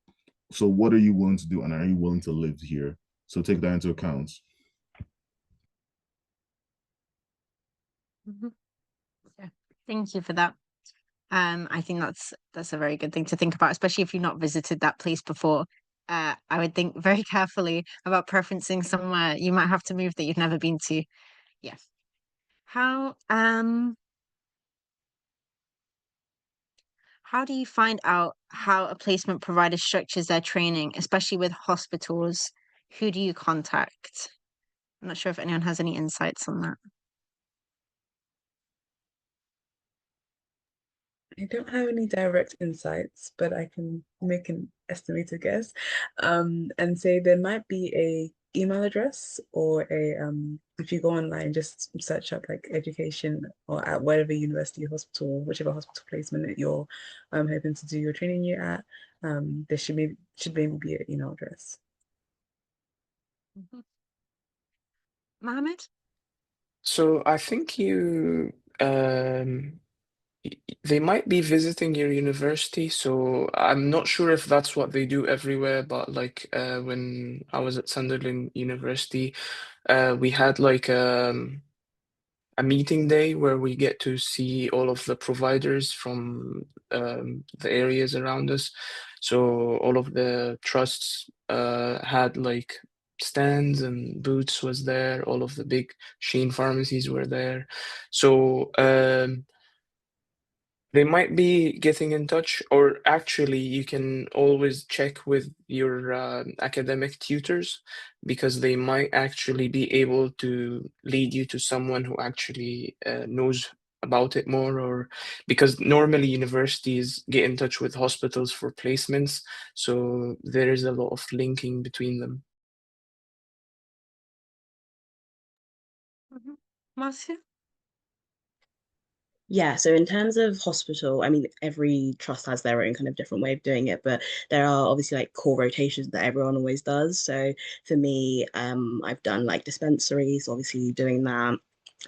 So what are you willing to do, and are you willing to live here? So take that into account. Mhm. Yeah, thank you for that. I think that's a very good thing to think about, especially if you've not visited that place before. I would think very carefully about preferencing somewhere you might have to move that you've never been to. Yeah. How how do you find out how a placement provider structures their training, especially with hospitals? Who do you contact? I'm not sure if anyone has any insights on that. I don't have any direct insights, but I can make an estimated guess, and say there might be a email address or a if you go online, just search up like education or at whatever university, hospital, whichever hospital placement that you're hoping to do your training year at, there should maybe be an email address. Mhm. Mohammed? So I think they might be visiting your university, so I'm not sure if that's what they do everywhere, but like when I was at Sunderland University, we had like a meeting day where we get to see all of the providers from the areas around us. So all of the trusts had like stands, and Boots was there. All of the big chain pharmacies were there. So they might be getting in touch, or actually, you can always check with your academic tutors, because they might actually be able to lead you to someone who actually knows about it more, or because normally universities get in touch with hospitals for placements, so there is a lot of linking between them. Mhm. Marcia? Yeah, so in terms of hospital, I mean, every trust has their own kind of different way of doing it, but there are obviously like core rotations that everyone always does. So for me, I've done like dispensaries, obviously doing that,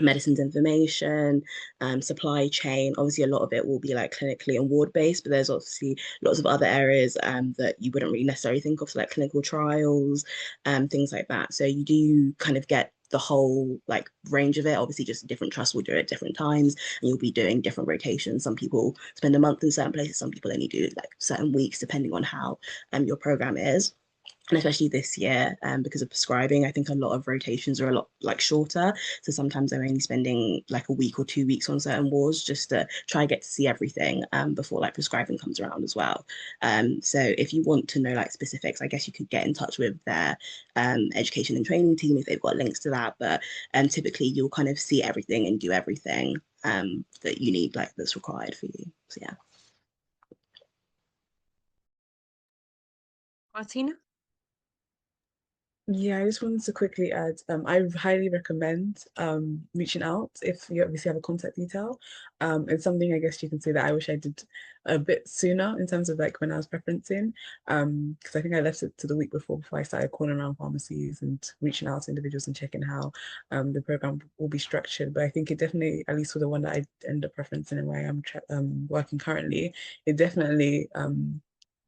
medicines information, supply chain. Obviously, a lot of it will be like clinically and ward based, but there's obviously lots of other areas that you wouldn't really necessarily think of, so like clinical trials, things like that. So you do kind of get the whole like range of it. Obviously, just different trusts will do it at different times, and you'll be doing different rotations. Some people spend a month in certain places, some people only do like certain weeks, depending on how your program is. And especially this year, because of prescribing, I think a lot of rotations are a lot like shorter. So sometimes I'm only spending like a week or 2 weeks on certain wards just to try and get to see everything before like prescribing comes around as well. So if you want to know like specifics, I guess you could get in touch with their education and training team if they've got links to that. But typically you'll kind of see everything and do everything that you need, like that's required for you. So yeah. Martina? Yeah, I just wanted to quickly add, I highly recommend reaching out if you obviously have a contact detail. It's something I guess you can say that I wish I did a bit sooner in terms of like when I was preferencing, because I think I left it to the week before I started calling around pharmacies and reaching out to individuals and checking how the program will be structured. But I think it definitely, at least for the one that I end up preferencing and where I'm working currently, it definitely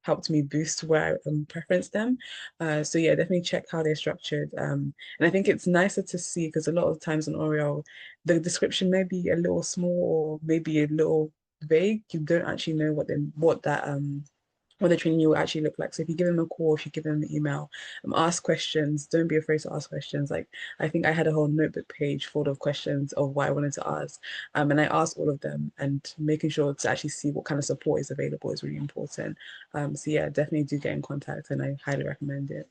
helped me boost where I preference them. So yeah, definitely check how they're structured. And I think it's nicer to see because a lot of times on Oriel, the description may be a little small or maybe a little vague. You don't actually know what the training will actually look like. So if you give them a call, if you give them an email, ask questions. Don't be afraid to ask questions. Like I think I had a whole notebook page full of questions of what I wanted to ask. And I asked all of them, and making sure to actually see what kind of support is available is really important. So yeah, definitely do get in contact, and I highly recommend it.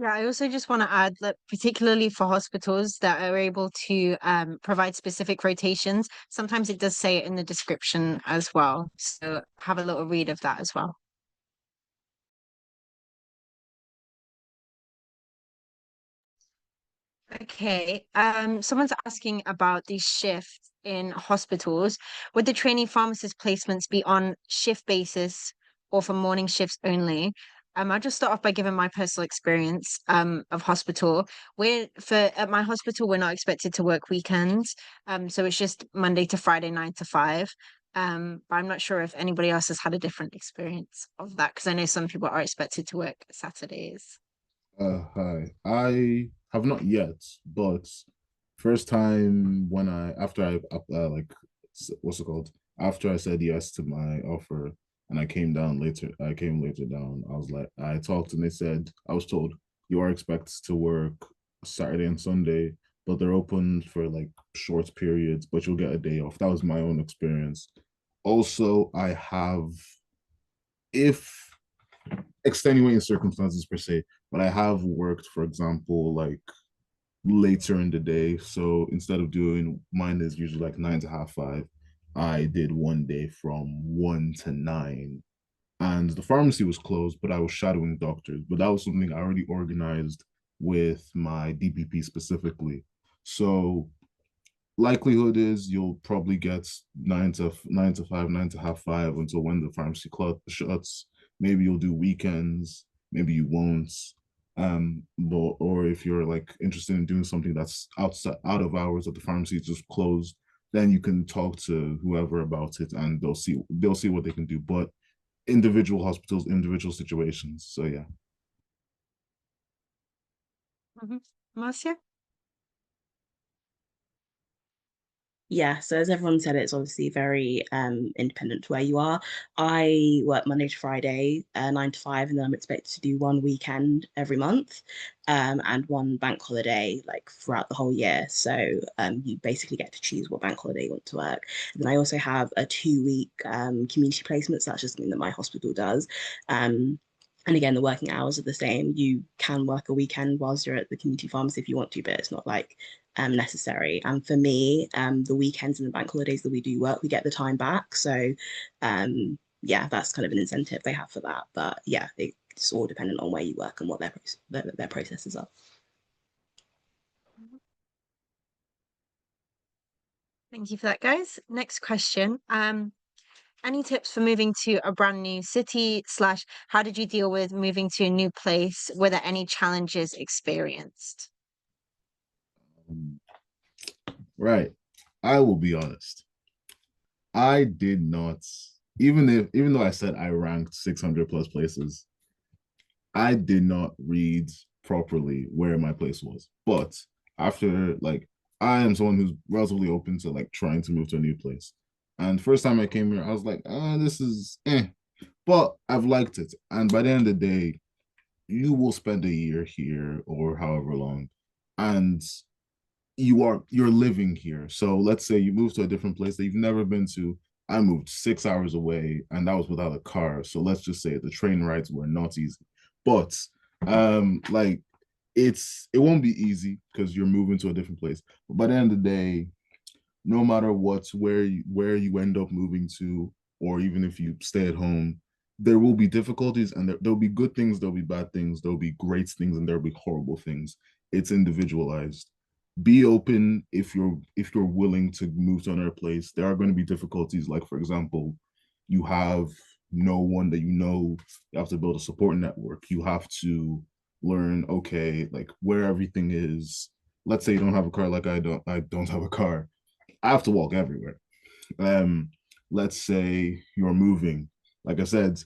Yeah, I also just want to add that particularly for hospitals that are able to provide specific rotations, sometimes it does say it in the description as well. So have a little read of that as well. Okay, someone's asking about these shifts in hospitals. Would the trainee pharmacist placements be on shift basis or for morning shifts only? I'll just start off by giving my personal experience of hospital. At my hospital, we're not expected to work weekends. So it's just Monday to Friday, 9 to 5. But I'm not sure if anybody else has had a different experience of that because I know some people are expected to work Saturdays. Hi. I have not yet, but first time when after I like what's it called? After I said yes to my offer and I came later down. I was like, I talked and they said I was told you are expected to work Saturday and Sunday, but they're open for like short periods, but you'll get a day off. That was my own experience. Also, I have if extenuating circumstances per se, but I have worked, for example, like later in the day. So instead of doing mine is usually like 9 to 5, I did one day from 1 to 9. And the pharmacy was closed, but I was shadowing doctors. But that was something I already organized with my DPP specifically. So likelihood is you'll probably get 9 to 5, 9 to 5 until when the pharmacy shuts. Maybe you'll do weekends, maybe you won't. But or if you're like interested in doing something that's out of hours that the pharmacy is just closed, then you can talk to whoever about it and they'll see what they can do. But individual hospitals, individual situations. So yeah. Marcia? Yeah, so as everyone said, it's obviously very independent to where you are. I work Monday to Friday, 9 to 5, and then I'm expected to do one weekend every month, and one bank holiday like throughout the whole year. So you basically get to choose what bank holiday you want to work. And then I also have a 2 week community placement. So that's just something that my hospital does. And again, the working hours are the same. You can work a weekend whilst you're at the community pharmacy if you want to, but it's not like necessary. And for me, the weekends and the bank holidays that we do work, we get the time back. So yeah, that's kind of an incentive they have for that. But yeah, it's all dependent on where you work and what their processes are. Thank you for that, guys. Next question. Any tips for moving to a brand new city slash how did you deal with moving to a new place? Were there any challenges experienced? Right. I will be honest. I did not, even though I said I ranked 600 plus places, I did not read properly where my place was. But after like I am someone who's relatively open to like trying to move to a new place. And first time I came here, I was like, this is but I've liked it. And by the end of the day, you will spend a year here or however long. And you're living here. So let's say you move to a different place that you've never been to. I moved 6 hours away and that was without a car. So let's just say the train rides were not easy. But like it won't be easy because you're moving to a different place. But by the end of the day, no matter where you end up moving to, or even if you stay at home, there will be difficulties and there'll be good things, there'll be bad things, there'll be great things, and there'll be horrible things. It's individualized. Be open if you're willing to move to another place. There are going to be difficulties, like for example, you have no one that you know, you have to build a support network. You have to learn, okay, like where everything is. Let's say you don't have a car, like I don't have a car. I have to walk everywhere. Um, let's say you're moving. Like I said,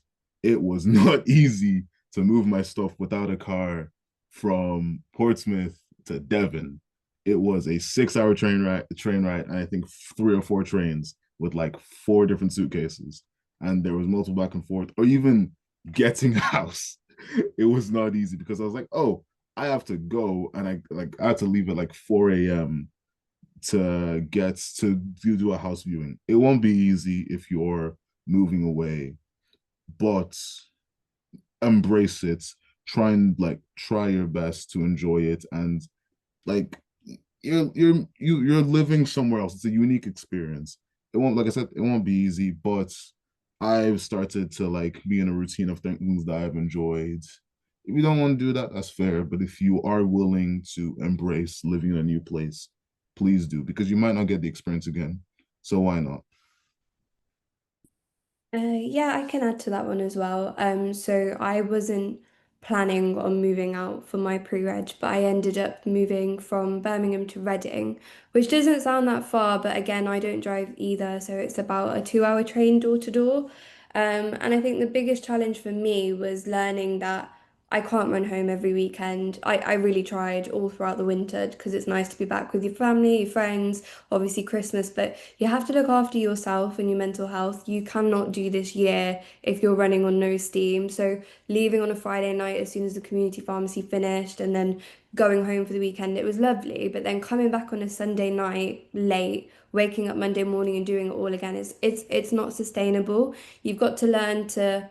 it was not easy to move my stuff without a car from Portsmouth to Devon. It was a 6 hour train ride, and I think 3 or 4 trains with like 4 different suitcases. And there was multiple back and forth, or even getting a house. It was not easy because I was like, oh, I have to go, and I had to leave at like 4 a.m to get to do a house viewing. It won't be easy if you're moving away, but embrace it. try your best to enjoy it, and like you're living somewhere else. It's a unique experience. It won't, like I said, it won't be easy, but I've started to like be in a routine of things that I've enjoyed. If you don't want to do that, that's fair. But if you are willing to embrace living in a new place, please do, because you might not get the experience again. So why not? Yeah, I can add to that one as well. So I wasn't planning on moving out for my pre-reg, but I ended up moving from Birmingham to Reading, which doesn't sound that far, but again, I don't drive either, so it's about a 2-hour train door to door. And I think the biggest challenge for me was learning that I can't run home every weekend. I really tried all throughout the winter because it's nice to be back with your family, your friends, obviously Christmas, but you have to look after yourself and your mental health. You cannot do this year if you're running on no steam. So leaving on a Friday night as soon as the community pharmacy finished and then going home for the weekend, it was lovely. But then coming back on a Sunday night late, waking up Monday morning and doing it all again, it's not sustainable. You've got to learn to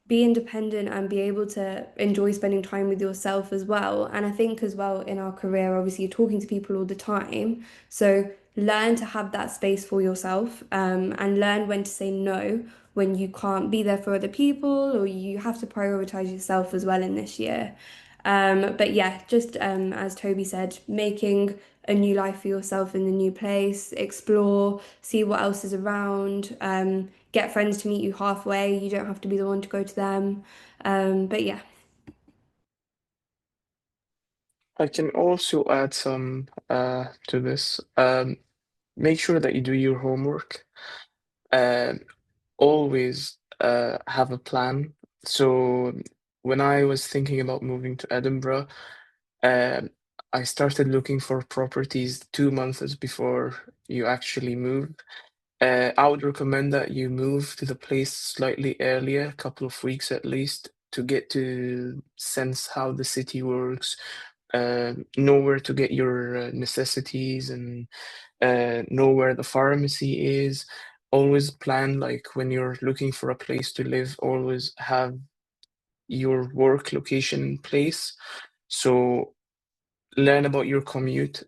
be independent and be able to enjoy spending time with yourself as well. And I think as well in our career, obviously you're talking to people all the time. So learn to have that space for yourself, and learn when to say no when you can't be there for other people or you have to prioritize yourself as well in this year. But yeah, just as Toby said, making a new life for yourself in the new place, explore, see what else is around, get friends to meet you halfway. You don't have to be the one to go to them. But yeah. I can also add some to this. Make sure that you do your homework. Always have a plan. So when I was thinking about moving to Edinburgh, I started looking for properties 2 months before you actually move. I would recommend that you move to the place slightly earlier, a couple of weeks at least, to get to sense how the city works, know where to get your necessities, and know where the pharmacy is. Always plan, like when you're looking for a place to live, always have your work location in place. So learn about your commute,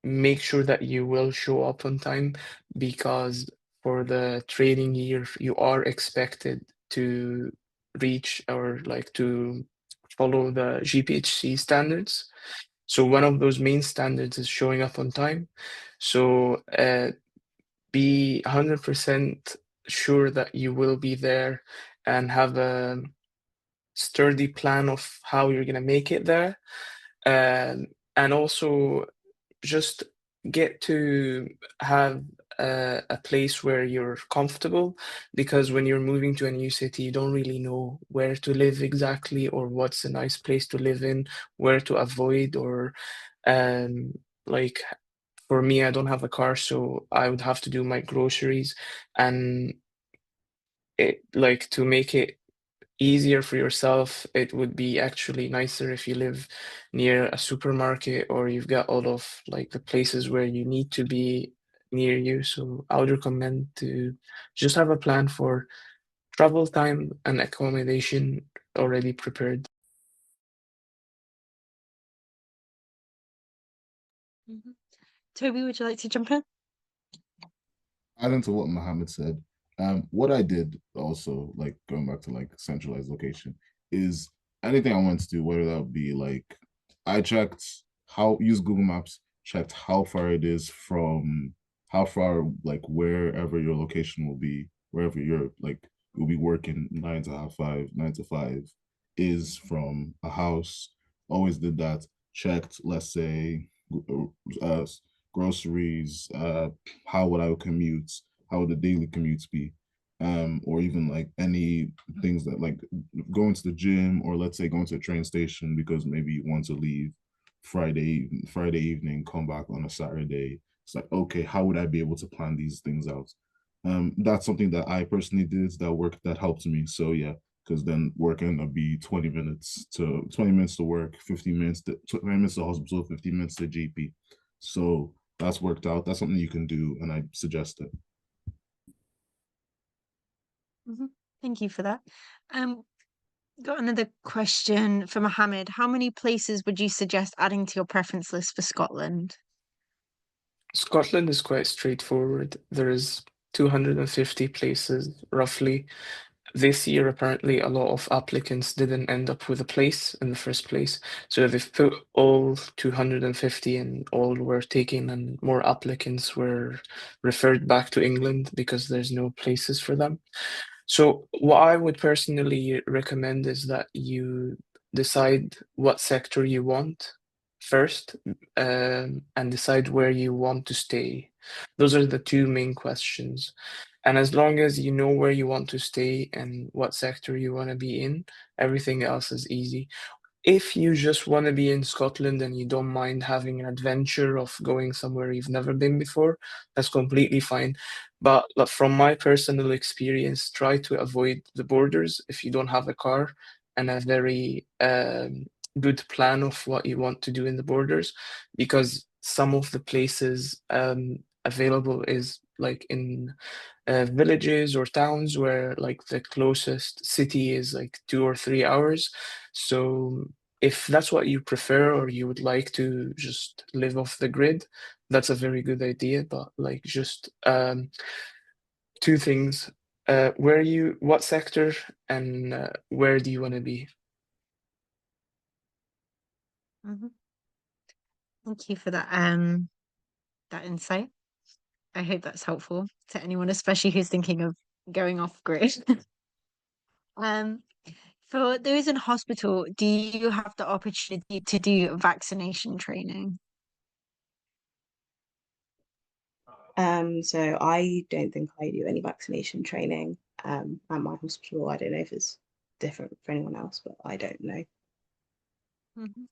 make sure that you will show up on time, because for the training year you are expected to reach or like to follow the GPHC standards. So one of those main standards is showing up on time. So be 100% sure that you will be there and have a sturdy plan of how you're going to make it there. And also just get to have a place where you're comfortable, because when you're moving to a new city, you don't really know where to live exactly or what's a nice place to live in, where to avoid, or um, like for me, I don't have a car, so I would have to do my groceries, and it like to make it easier for yourself, it would be actually nicer if you live near a supermarket or you've got all of like the places where you need to be near you. So I would recommend to just have a plan for travel time and accommodation already prepared. Toby, would you like to jump in? Adding to what Mohammed said, what I did also, like going back to like centralized location, is anything I wanted to do, whether that would be like I checked use Google Maps, checked how far it is from how far like wherever your location will be, wherever you're like you'll be working 9 to 5, 9 to 5 is from a house. Always did that. Checked, let's say, uh, groceries, how would I commute, how would the daily commutes be, or even like any things that like going to the gym, or let's say going to a train station because maybe you want to leave Friday evening, come back on a Saturday. It's like, okay, how would I be able to plan these things out? That's something that I personally did that helped me. So yeah, because then working would be 20 minutes to work, 15 minutes to 20 minutes to hospital, 15 minutes to GP. So that's worked out. That's something you can do, and I suggest it. Thank you for that. Got another question for Mohammed. How many places would you suggest adding to your preference list for Scotland? Scotland is quite straightforward. There is 250 places roughly. This year, apparently, a lot of applicants didn't end up with a place in the first place. So they've put all 250 and all were taken, and more applicants were referred back to England because there's no places for them. So what I would personally recommend is that you decide what sector you want first, and decide where you want to stay. Those are the two main questions. And as long as you know where you want to stay and what sector you want to be in, everything else is easy. If you just want to be in Scotland and you don't mind having an adventure of going somewhere you've never been before, that's completely fine. But like, from my personal experience, try to avoid the borders if you don't have a car and a very good plan of what you want to do in the borders, because some of the places available is like in villages or towns where like the closest city is like 2 or 3 hours. So if that's what you prefer or you would like to just live off the grid, that's a very good idea. But like just two things: what sector, and where do you want to be? Mhm. Thank you for that insight. I hope that's helpful to anyone, especially who's thinking of going off grid. Um, for those in hospital, do you have the opportunity to do vaccination training? So I don't think I do any vaccination training at my hospital. I don't know if it's different for anyone else, but I don't know. Mhm.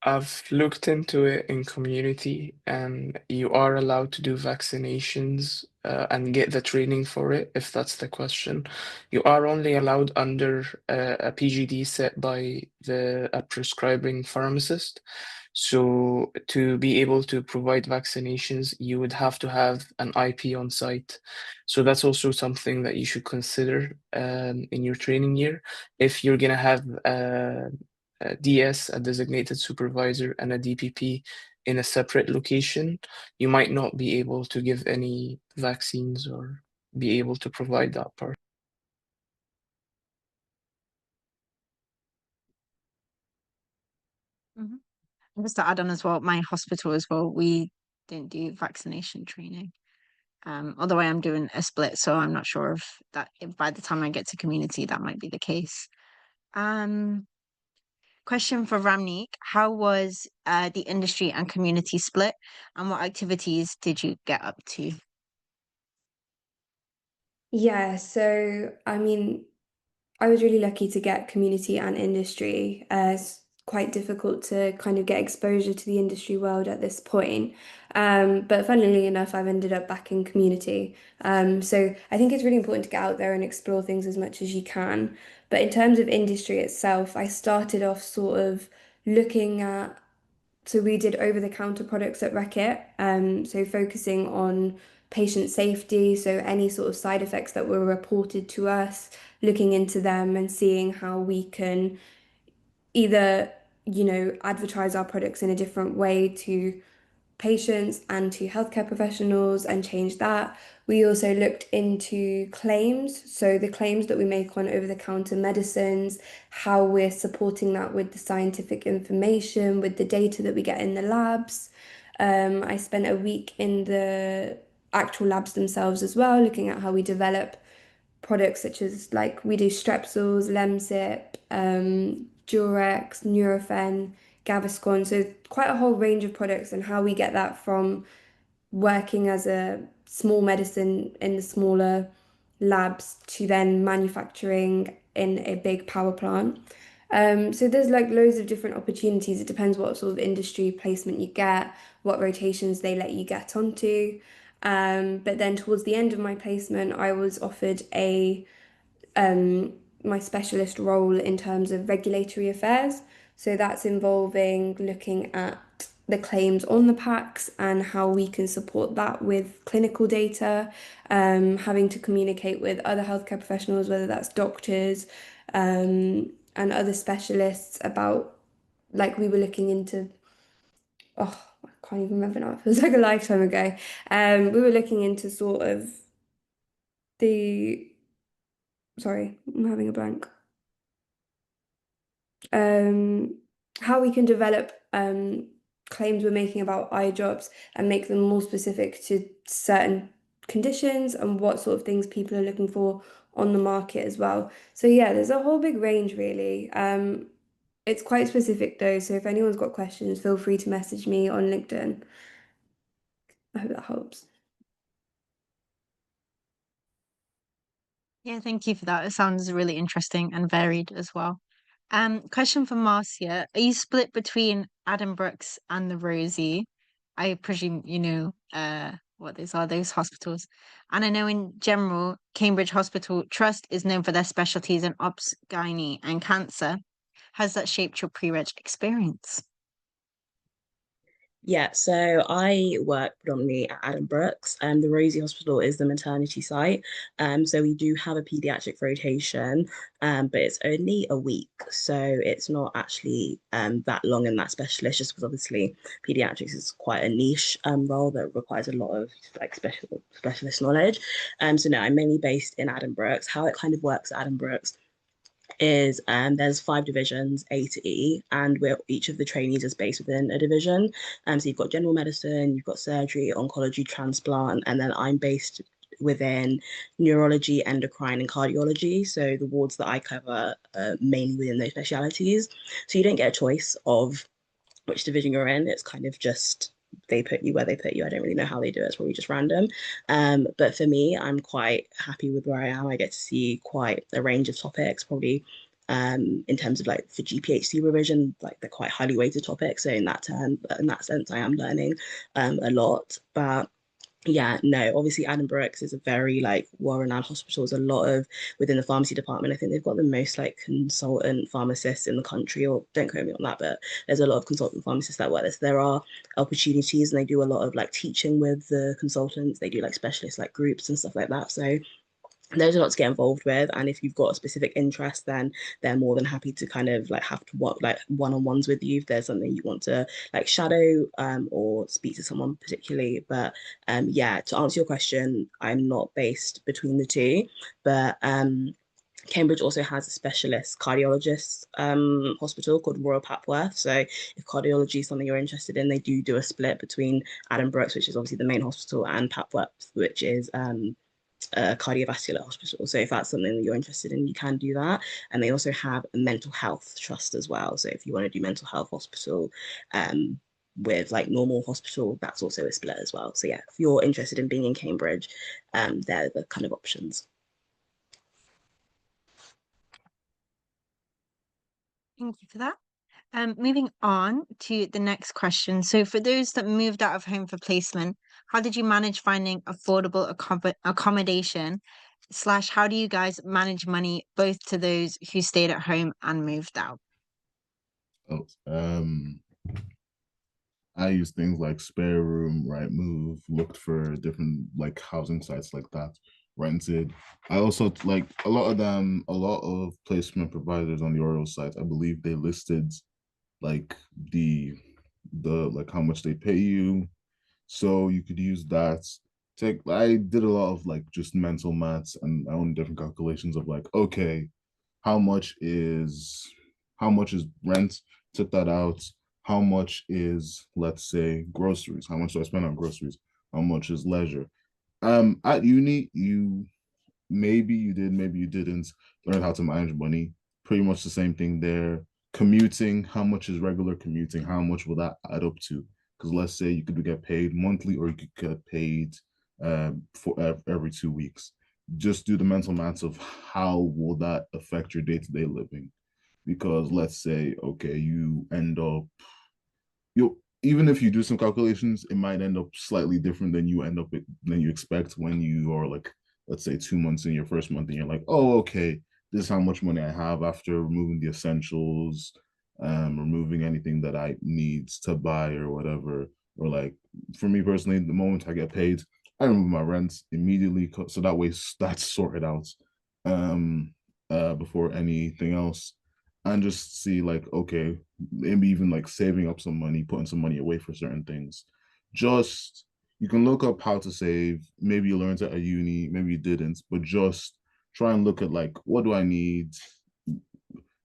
I've looked into it in community, and you are allowed to do vaccinations and get the training for it, if that's the question. You are only allowed under a PGD set by a prescribing pharmacist. So to be able to provide vaccinations, you would have to have an IP on site. So that's also something that you should consider in your training year. If you're gonna have a DS, a designated supervisor, and a DPP in a separate location, you might not be able to give any vaccines or be able to provide that part. Mhm. And just to add on as well, my hospital as well, we didn't do vaccination training. Although I am doing a split, so I'm not sure if by the time I get to community, that might be the case. Um, Question for Ramneek. How was the industry and community split, and what activities did you get up to? Yeah, so I mean, I was really lucky to get community and industry. It's quite difficult to kind of get exposure to the industry world at this point. But funnily enough, I've ended up back in community. So I think it's really important to get out there and explore things as much as you can. But in terms of industry itself, I started off sort of looking at so we did over-the-counter products at Reckitt, so focusing on patient safety, so any sort of side effects that were reported to us, looking into them and seeing how we can either, advertise our products in a different way to patients and to healthcare professionals and change that. We also looked into claims, so the claims that we make on over-the-counter medicines, how we're supporting that with the scientific information, with the data that we get in the labs. I spent a week in the actual labs themselves as well, looking at how we develop products such as like we do Strepsils, Lemsip, Durex, Nurofen, Gaviscon. So quite a whole range of products and how we get that from working as a small medicine in the smaller labs to then manufacturing in a big power plant. So there's like loads of different opportunities. It depends what sort of industry placement you get, what rotations they let you get onto. But then towards the end of my placement, I was offered my specialist role in terms of regulatory affairs. So that's involving looking at the claims on the packs and how we can support that with clinical data, having to communicate with other healthcare professionals, whether that's doctors, and other specialists about, like, we were looking into, oh, I can't even remember now. It feels like a lifetime ago. We were looking into sort of the, sorry, I'm having a blank. How we can develop claims we're making about eye drops and make them more specific to certain conditions and what sort of things people are looking for on the market as well. So yeah, there's a whole big range really. It's quite specific though, so if anyone's got questions, feel free to message me on LinkedIn. I hope that helps. Yeah, thank you for that. It sounds really interesting and varied as well. Question for Marcia. Are you split between Adam Brooks and the Rosie? I presume you know what those are, those hospitals. And I know in general, Cambridge Hospital Trust is known for their specialties in obs, gynae, and cancer. Has that shaped your pre-reg experience? Yeah, so I work predominantly at Adam Brooks, and the Rosie Hospital is the maternity site. So we do have a pediatric rotation, but it's only a week, so it's not actually that long in that specialist, just because obviously pediatrics is quite a niche role that requires a lot of like specialist knowledge. So no, I'm mainly based in Adam Brooks. How it kind of works at Adam Brooks is there's 5 divisions, A to E, and where each of the trainees is based within a division. So you've got general medicine, you've got surgery, oncology, transplant, and then I'm based within neurology, endocrine, and cardiology. So the wards that I cover are mainly within those specialities. So you don't get a choice of which division you're in. It's kind of just they put you where they put you. I don't really know how they do it. It's probably just random. But for me, I'm quite happy with where I am. I get to see quite a range of topics, probably in terms of like for GPHC revision, like they're quite highly weighted topics. So in that sense, I am learning a lot. But yeah, no, obviously Adam Brooks is a very like well-renowned hospital. There's a lot of within the pharmacy department. I think they've got the most like consultant pharmacists in the country, or don't quote me on that, but there's a lot of consultant pharmacists that work there. So there are opportunities and they do a lot of like teaching with the consultants. They do like specialist like groups and stuff like that. So there's a lot to get involved with, and if you've got a specific interest, then they're more than happy to kind of like have to work like one-on-ones with you if there's something you want to like shadow or speak to someone particularly. But yeah, to answer your question, I'm not based between the two, but Cambridge also has a specialist cardiologist hospital called Royal Papworth. So if cardiology is something you're interested in, they do a split between Adam Brooks, which is obviously the main hospital, and Papworth, which is a cardiovascular hospital. So if that's something that you're interested in, you can do that. And they also have a mental health trust as well. So if you want to do mental health hospital with like normal hospital, that's also a split as well. So yeah, if you're interested in being in Cambridge, they're the kind of options. Thank you for that. Moving on to the next question. So, for those that moved out of home for placement, how did you manage finding affordable accommodation? Slash, how do you guys manage money both to those who stayed at home and moved out? Oh, I use things like Spare Room, Rightmove, looked for different like housing sites like that, rented. I also like a lot of placement providers on the Oriole site. I believe they listed like the like how much they pay you, so you could use that. I did a lot of like just mental maths and my own different calculations of like, okay, how much is rent? Took that out. How much is, let's say, groceries? How much do I spend on groceries? How much is leisure? At uni, maybe you did, maybe you didn't learn how to manage money. Pretty much the same thing there. Commuting, how much is regular commuting? How much will that add up to? Because let's say you could get paid monthly or you could get paid for every 2 weeks. Just do the mental maths of how will that affect your day-to-day living. Because let's say, okay, you end up you even if you do some calculations, it might end up slightly different than you expect when you are like, let's say 2 months in your first month and you're like, oh, okay, this is how much money I have after removing the essentials, removing anything that I need to buy or whatever. Or like for me personally, the moment I get paid, I remove my rent immediately so that way that's sorted out. before anything else, and just see like, okay, maybe even like saving up some money, putting some money away for certain things. Just you can look up how to save. Maybe you learned it at uni, maybe you didn't, but just try and look at like, what do I need?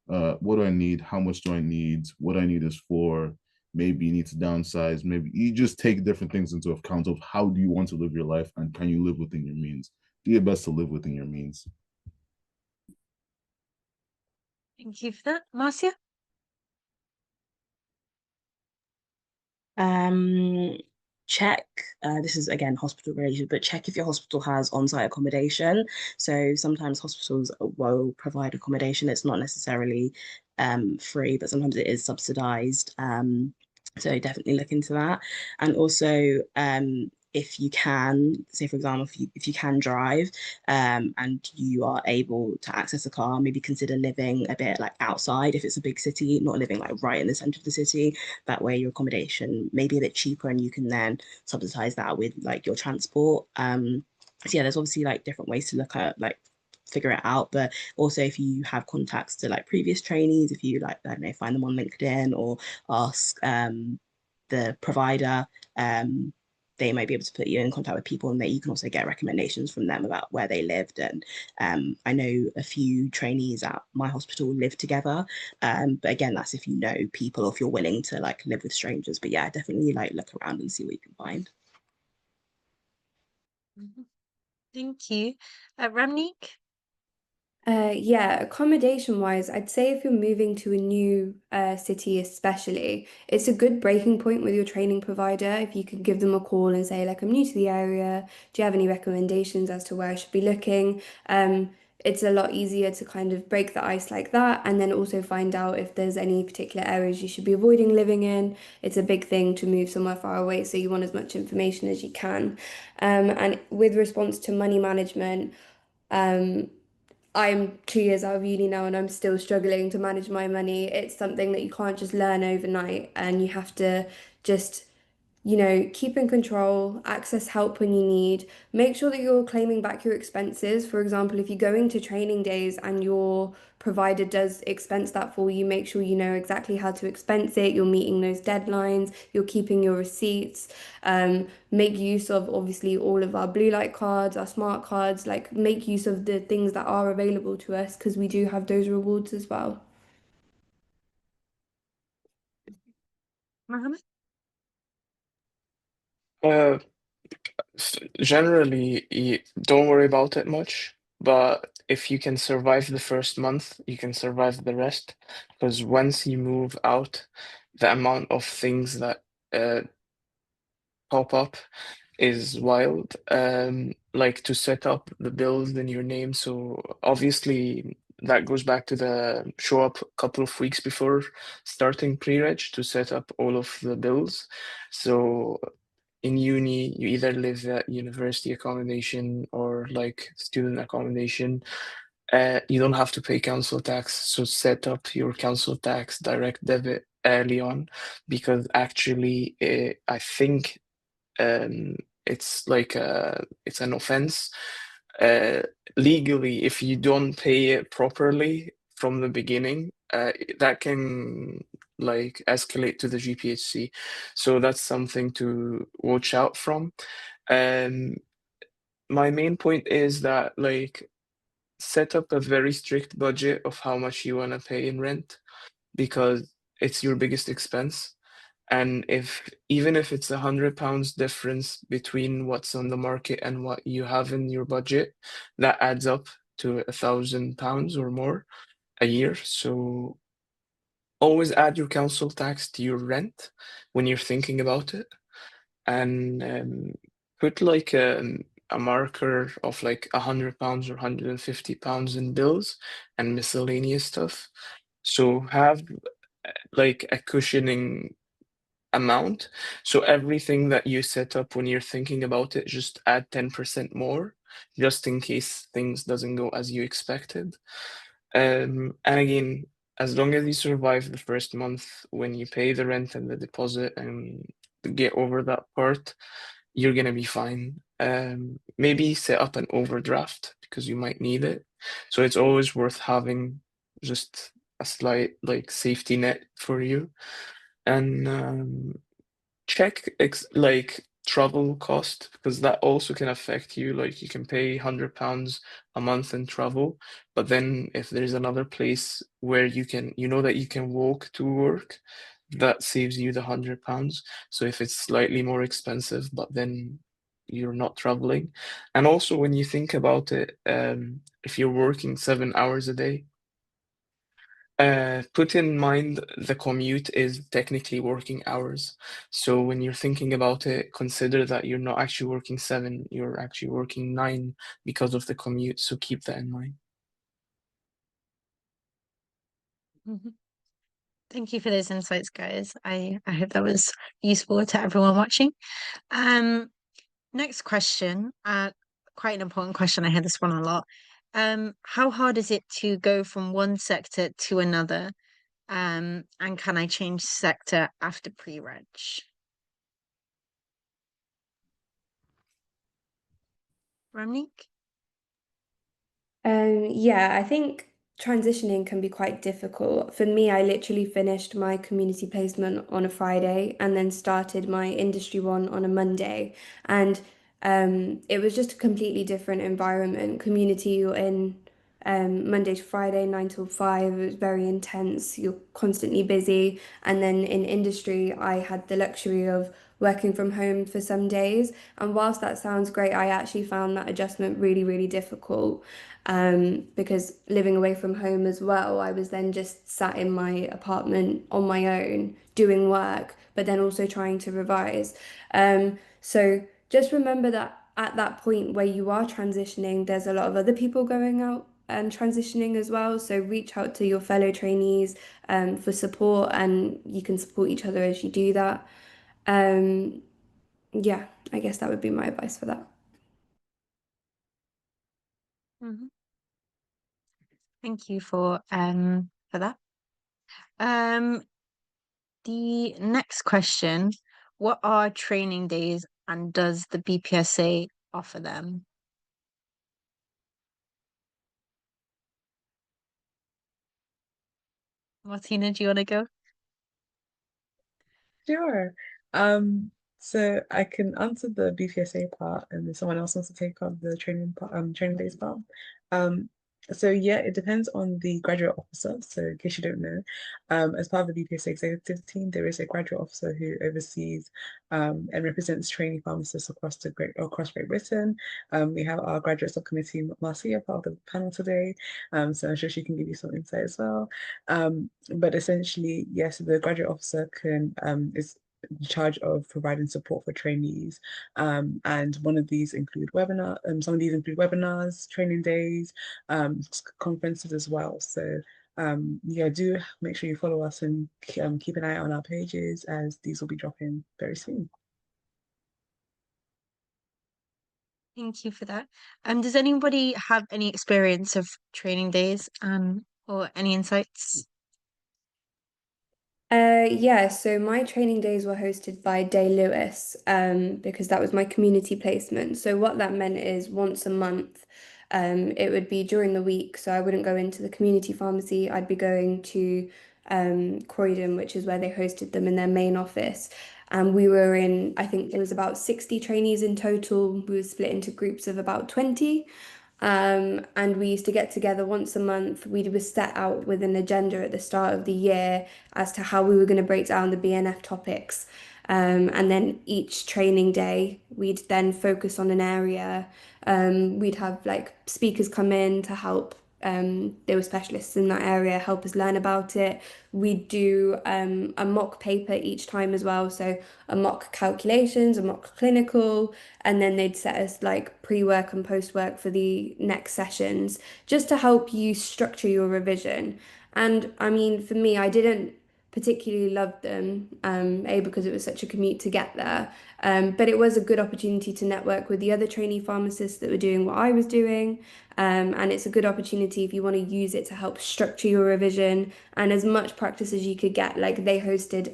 What do I need? How much do I need? What I need is for. Maybe you need to downsize. Maybe you just take different things into account of how do you want to live your life and can you live within your means. Do your best to live within your means. Thank you for that. Marcia? Check, this is again hospital related, but check if your hospital has on-site accommodation. So sometimes hospitals will provide accommodation. It's not necessarily free, but sometimes it is subsidized. So definitely look into that. And also, if you can, say for example, if you can drive, and you are able to access a car, maybe consider living a bit like outside if it's a big city, not living like right in the center of the city. That way your accommodation may be a bit cheaper and you can then subsidize that with like your transport. So yeah, there's obviously like different ways to look at like figure it out, but also if you have contacts to like previous trainees, if you like, I don't know, find them on LinkedIn or ask the provider, they might be able to put you in contact with people, and that you can also get recommendations from them about where they lived. And I know a few trainees at my hospital live together, but again, that's if you know people or if you're willing to like live with strangers. But yeah, definitely like look around and see what you can find. Thank you. Ramneek? Yeah, accommodation wise, I'd say if you're moving to a new city, especially, it's a good breaking point with your training provider. If you could give them a call and say, like, I'm new to the area, do you have any recommendations as to where I should be looking? It's a lot easier to kind of break the ice like that, and then also find out if there's any particular areas you should be avoiding living in. It's a big thing to move somewhere far away, so you want as much information as you can. And with response to money management, um, I'm 2 years out of uni now and I'm still struggling to manage my money. It's something that you can't just learn overnight, and you have to just, keep in control, access help when you need. Make sure that you're claiming back your expenses. For example, if you're going to training days and your provider does expense that for you, make sure you know exactly how to expense it. You're meeting those deadlines, you're keeping your receipts. Make use of obviously all of our blue light cards, our smart cards, like make use of the things that are available to us because we do have those rewards as well. Mohammed? Uh, Generally, don't worry about it much, but if you can survive the first month, you can survive the rest. Because once you move out, the amount of things that uh, pop up is wild. Like to set up the bills in your name. So obviously that goes back to the show up a couple of weeks before starting pre-reg to set up all of the bills. So in uni, you either live at university accommodation or like student accommodation. You don't have to pay council tax, so set up your council tax direct debit early on, because actually, I think it's like it's an offense uh, legally if you don't pay it properly from the beginning. That can like escalate to the GPHC, so that's something to watch out from. Um, my main point is that like set up a very strict budget of how much you want to pay in rent, because it's your biggest expense. And if even if it's £100 difference between what's on the market and what you have in your budget, that adds up to £1,000 or more a year. So always add your council tax to your rent when you're thinking about it, and put like a marker of like £100 or £150 in bills and miscellaneous stuff. So have like a cushioning amount. So everything that you set up when you're thinking about it, just add 10% more, just in case things doesn't go as you expected. And again, as long as you survive the first month when you pay the rent and the deposit and get over that part, you're gonna be fine. maybe set up an overdraft because you might need it. So it's always worth having just a slight like safety net for you. And check like travel cost because that also can affect you. Like you can pay £100 a month in travel, but then if there's another place where you know that you can walk to work, that saves you the £100. So if it's slightly more expensive, but then you're not traveling. And also when you think about it, if you're working 7 hours a day, put in mind the commute is technically working hours. So when you're thinking about it, consider that you're not actually working 7, you're actually working 9 because of the commute. So keep that in mind. Mhm. Thank you for those insights, guys. I hope that was useful to everyone watching. Next question, quite an important question. I hear this one a lot. How hard is it to go from one sector to another? And can I change sector after pre-reg? Ramnik? Yeah, I think transitioning can be quite difficult. For me, I literally finished my community placement on a Friday and then started my industry one on a Monday. And it was just a completely different environment. Community, you're in Monday to Friday, 9 till 5. It was very intense. You're constantly busy. And then in industry, I had the luxury of working from home for some days. And whilst that sounds great, I actually found that adjustment really, really difficult because living away from home as well, I was then just sat in my apartment on my own doing work, but then also trying to revise. So just remember that at that point where you are transitioning, there's a lot of other people going out and transitioning as well. So reach out to your fellow trainees for support, and you can support each other as you do that. Yeah, I guess that would be my advice for that. Mhm. Thank you for that. Um, the next question, what are training days and does the BPSA offer them? Martina, do you want to go? Sure. So I can answer the BPSA part, and if someone else wants to take on the training part, training days part. So yeah, it depends on the graduate officer. So in case you don't know, as part of the BPSA executive team, there is a graduate officer who oversees and represents trainee pharmacists across Great Britain. We have our graduate subcommittee, Marcia, part of the panel today. So I'm sure she can give you some insight as well. But essentially, yes, the graduate officer is in charge of providing support for trainees. And some of these include webinars, training days, conferences as well. So yeah, do make sure you follow us and keep an eye on our pages as these will be dropping very soon. Thank you for that. Does anybody have any experience of training days or any insights? Yeah, so my training days were hosted by Day Lewis, because that was my community placement. So what that meant is once a month, it would be during the week. So I wouldn't go into the community pharmacy. I'd be going to Croydon, which is where they hosted them in their main office. And we were in, I think it was about 60 trainees in total. We were split into groups of about 20. And we used to get together once a month. We were set out with an agenda at the start of the year as to how we were going to break down the BNF topics. And then each training day, we'd then focus on an area. We'd have like speakers come in to help. They were specialists in that area, help us learn about it. We do a mock paper each time as well. So a mock calculations, a mock clinical, and then they'd set us like pre-work and post-work for the next sessions just to help you structure your revision. And I mean, for me, I didn't particularly love them, because it was such a commute to get there. But it was a good opportunity to network with the other trainee pharmacists that were doing what I was doing. And it's a good opportunity if you want to use it to help structure your revision and as much practice as you could get. Like they hosted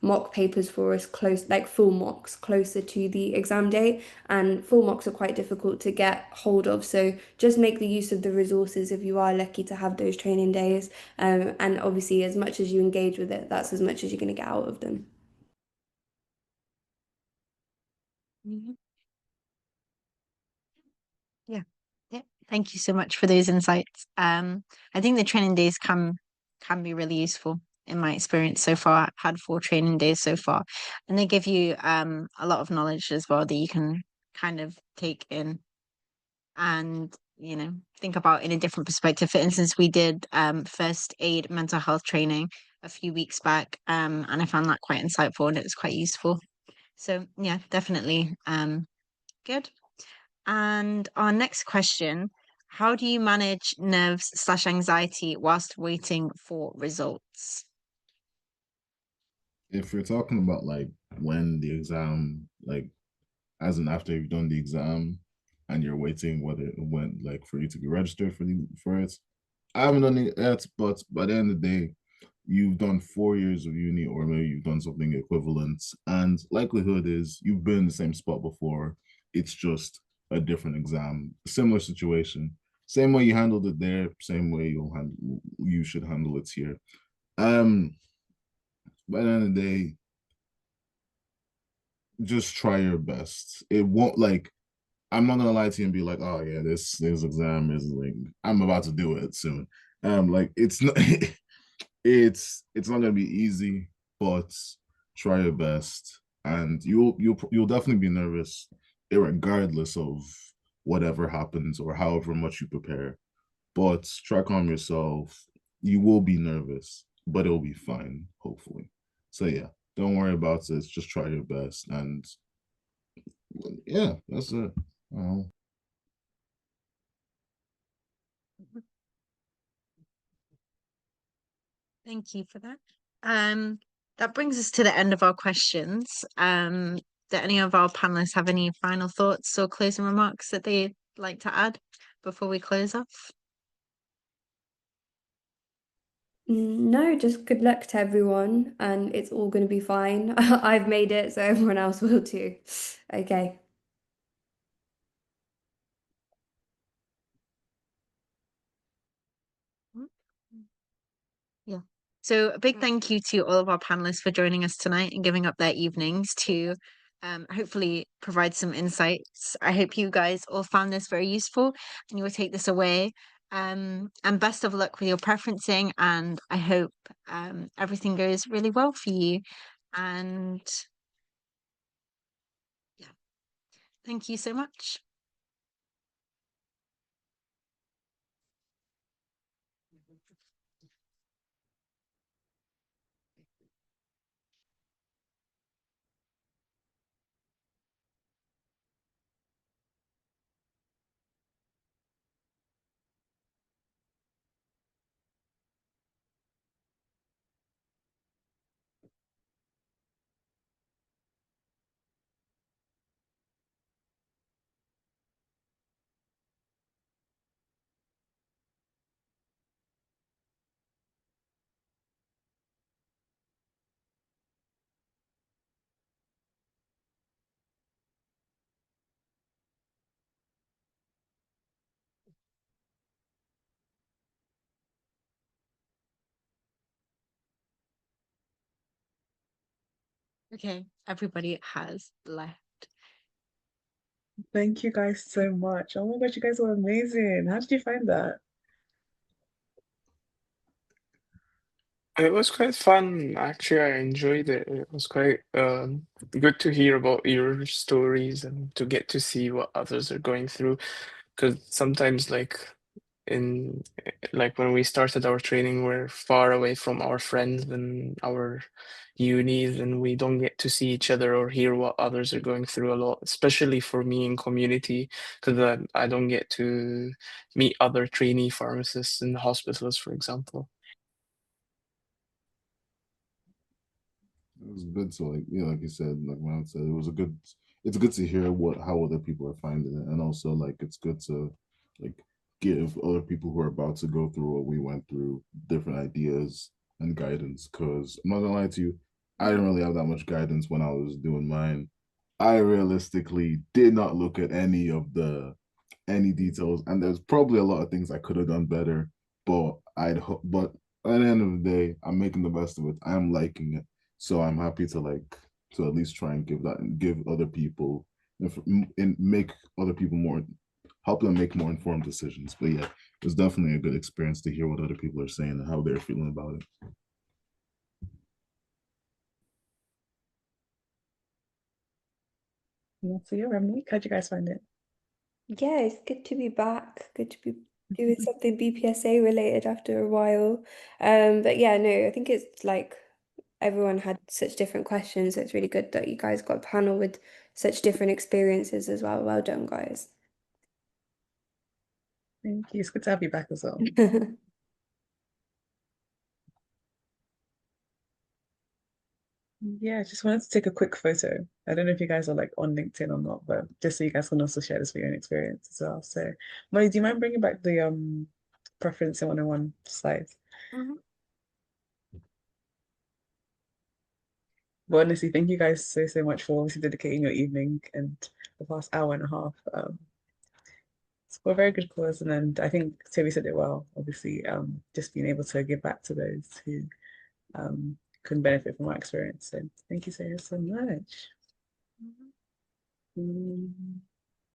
mock papers for us close, like full mocks closer to the exam date, and full mocks are quite difficult to get hold of. So just make the use of the resources if you are lucky to have those training days. And obviously, as much as you engage with it, that's as much as you're going to get out of them. Yeah. Yeah. Thank you so much for those insights. I think the training days can be really useful in my experience so far. I've had 4 training days so far, and they give you a lot of knowledge as well that you can kind of take in and think about in a different perspective. For instance, we did first aid mental health training a few weeks back, and I found that quite insightful and it was quite useful. So yeah, definitely good. And our next question, how do you manage nerves/anxiety whilst waiting for results? If you're talking about like when the exam, like as in after you've done the exam and you're waiting whether it went like for you to be registered for it, I haven't done it yet, but by the end of the day, you've done 4 years of uni, or maybe you've done something equivalent, and likelihood is you've been in the same spot before. It's just a different exam, similar situation. Same way you handled it there, same way you should handle it here. By the end of the day, just try your best. It won't like I'm not gonna lie to you and be like, oh yeah, this exam is like I'm about to do it soon. Like it's not it's not gonna be easy, but try your best, and you'll definitely be nervous, regardless of whatever happens or however much you prepare. But try calm yourself. You will be nervous, but it'll be fine, hopefully. So yeah, don't worry about it. Just try your best, and yeah, that's it. Thank you for that. That brings us to the end of our questions. Do any of our panelists have any final thoughts or closing remarks that they'd like to add before we close off? No, just good luck to everyone, and it's all going to be fine. I've made it, so everyone else will too. Okay. Yeah. So a big thank you to all of our panelists for joining us tonight and giving up their evenings to hopefully provide some insights. I hope you guys all found this very useful and you will take this away. And best of luck with your preferencing, and I hope everything goes really well for you. And yeah, thank you so much. Okay, everybody has left. Thank you guys so much. Oh my gosh, you guys were amazing. How did you find that? It was quite fun. Actually, I enjoyed it. It was quite good to hear about your stories and to get to see what others are going through. Because sometimes, in like when we started our training, we're far away from our friends and our unis, and we don't get to see each other or hear what others are going through a lot. Especially for me in community, because I don't get to meet other trainee pharmacists in the hospitals, for example. It was good to like, yeah, like you said, like Mount said, it's good to hear how other people are finding it, and also like it's good to like give other people who are about to go through what we went through different ideas and guidance. Because I'm not gonna lie to you, I didn't really have that much guidance when I was doing mine. I realistically did not look at any details, and there's probably a lot of things I could have done better. But at the end of the day, I'm making the best of it. I'm liking it, so I'm happy to at least try and give other people and make other people more, help them make more informed decisions. But yeah, it's definitely a good experience to hear what other people are saying and how they're feeling about it. Yeah, so yeah, Remy, how'd you guys find it? Yeah, it's good to be back. Good to be doing something BPSA related after a while. But yeah, no, I think it's like everyone had such different questions, so it's really good that you guys got a panel with such different experiences as well. Well done, guys. Thank you. It's good to have you back as well. Yeah, just wanted to take a quick photo. I don't know if you guys are like on LinkedIn or not, but just so you guys can also share this for your own experience as well. So, Molly, do you mind bringing back the preference in 101 slides? But honestly, thank you guys so much for obviously dedicating your evening and the past hour and a half. It's for a very good cause, and then I think Toby said it well. Obviously, just being able to give back to those who can benefit from our experience. So thank you so much.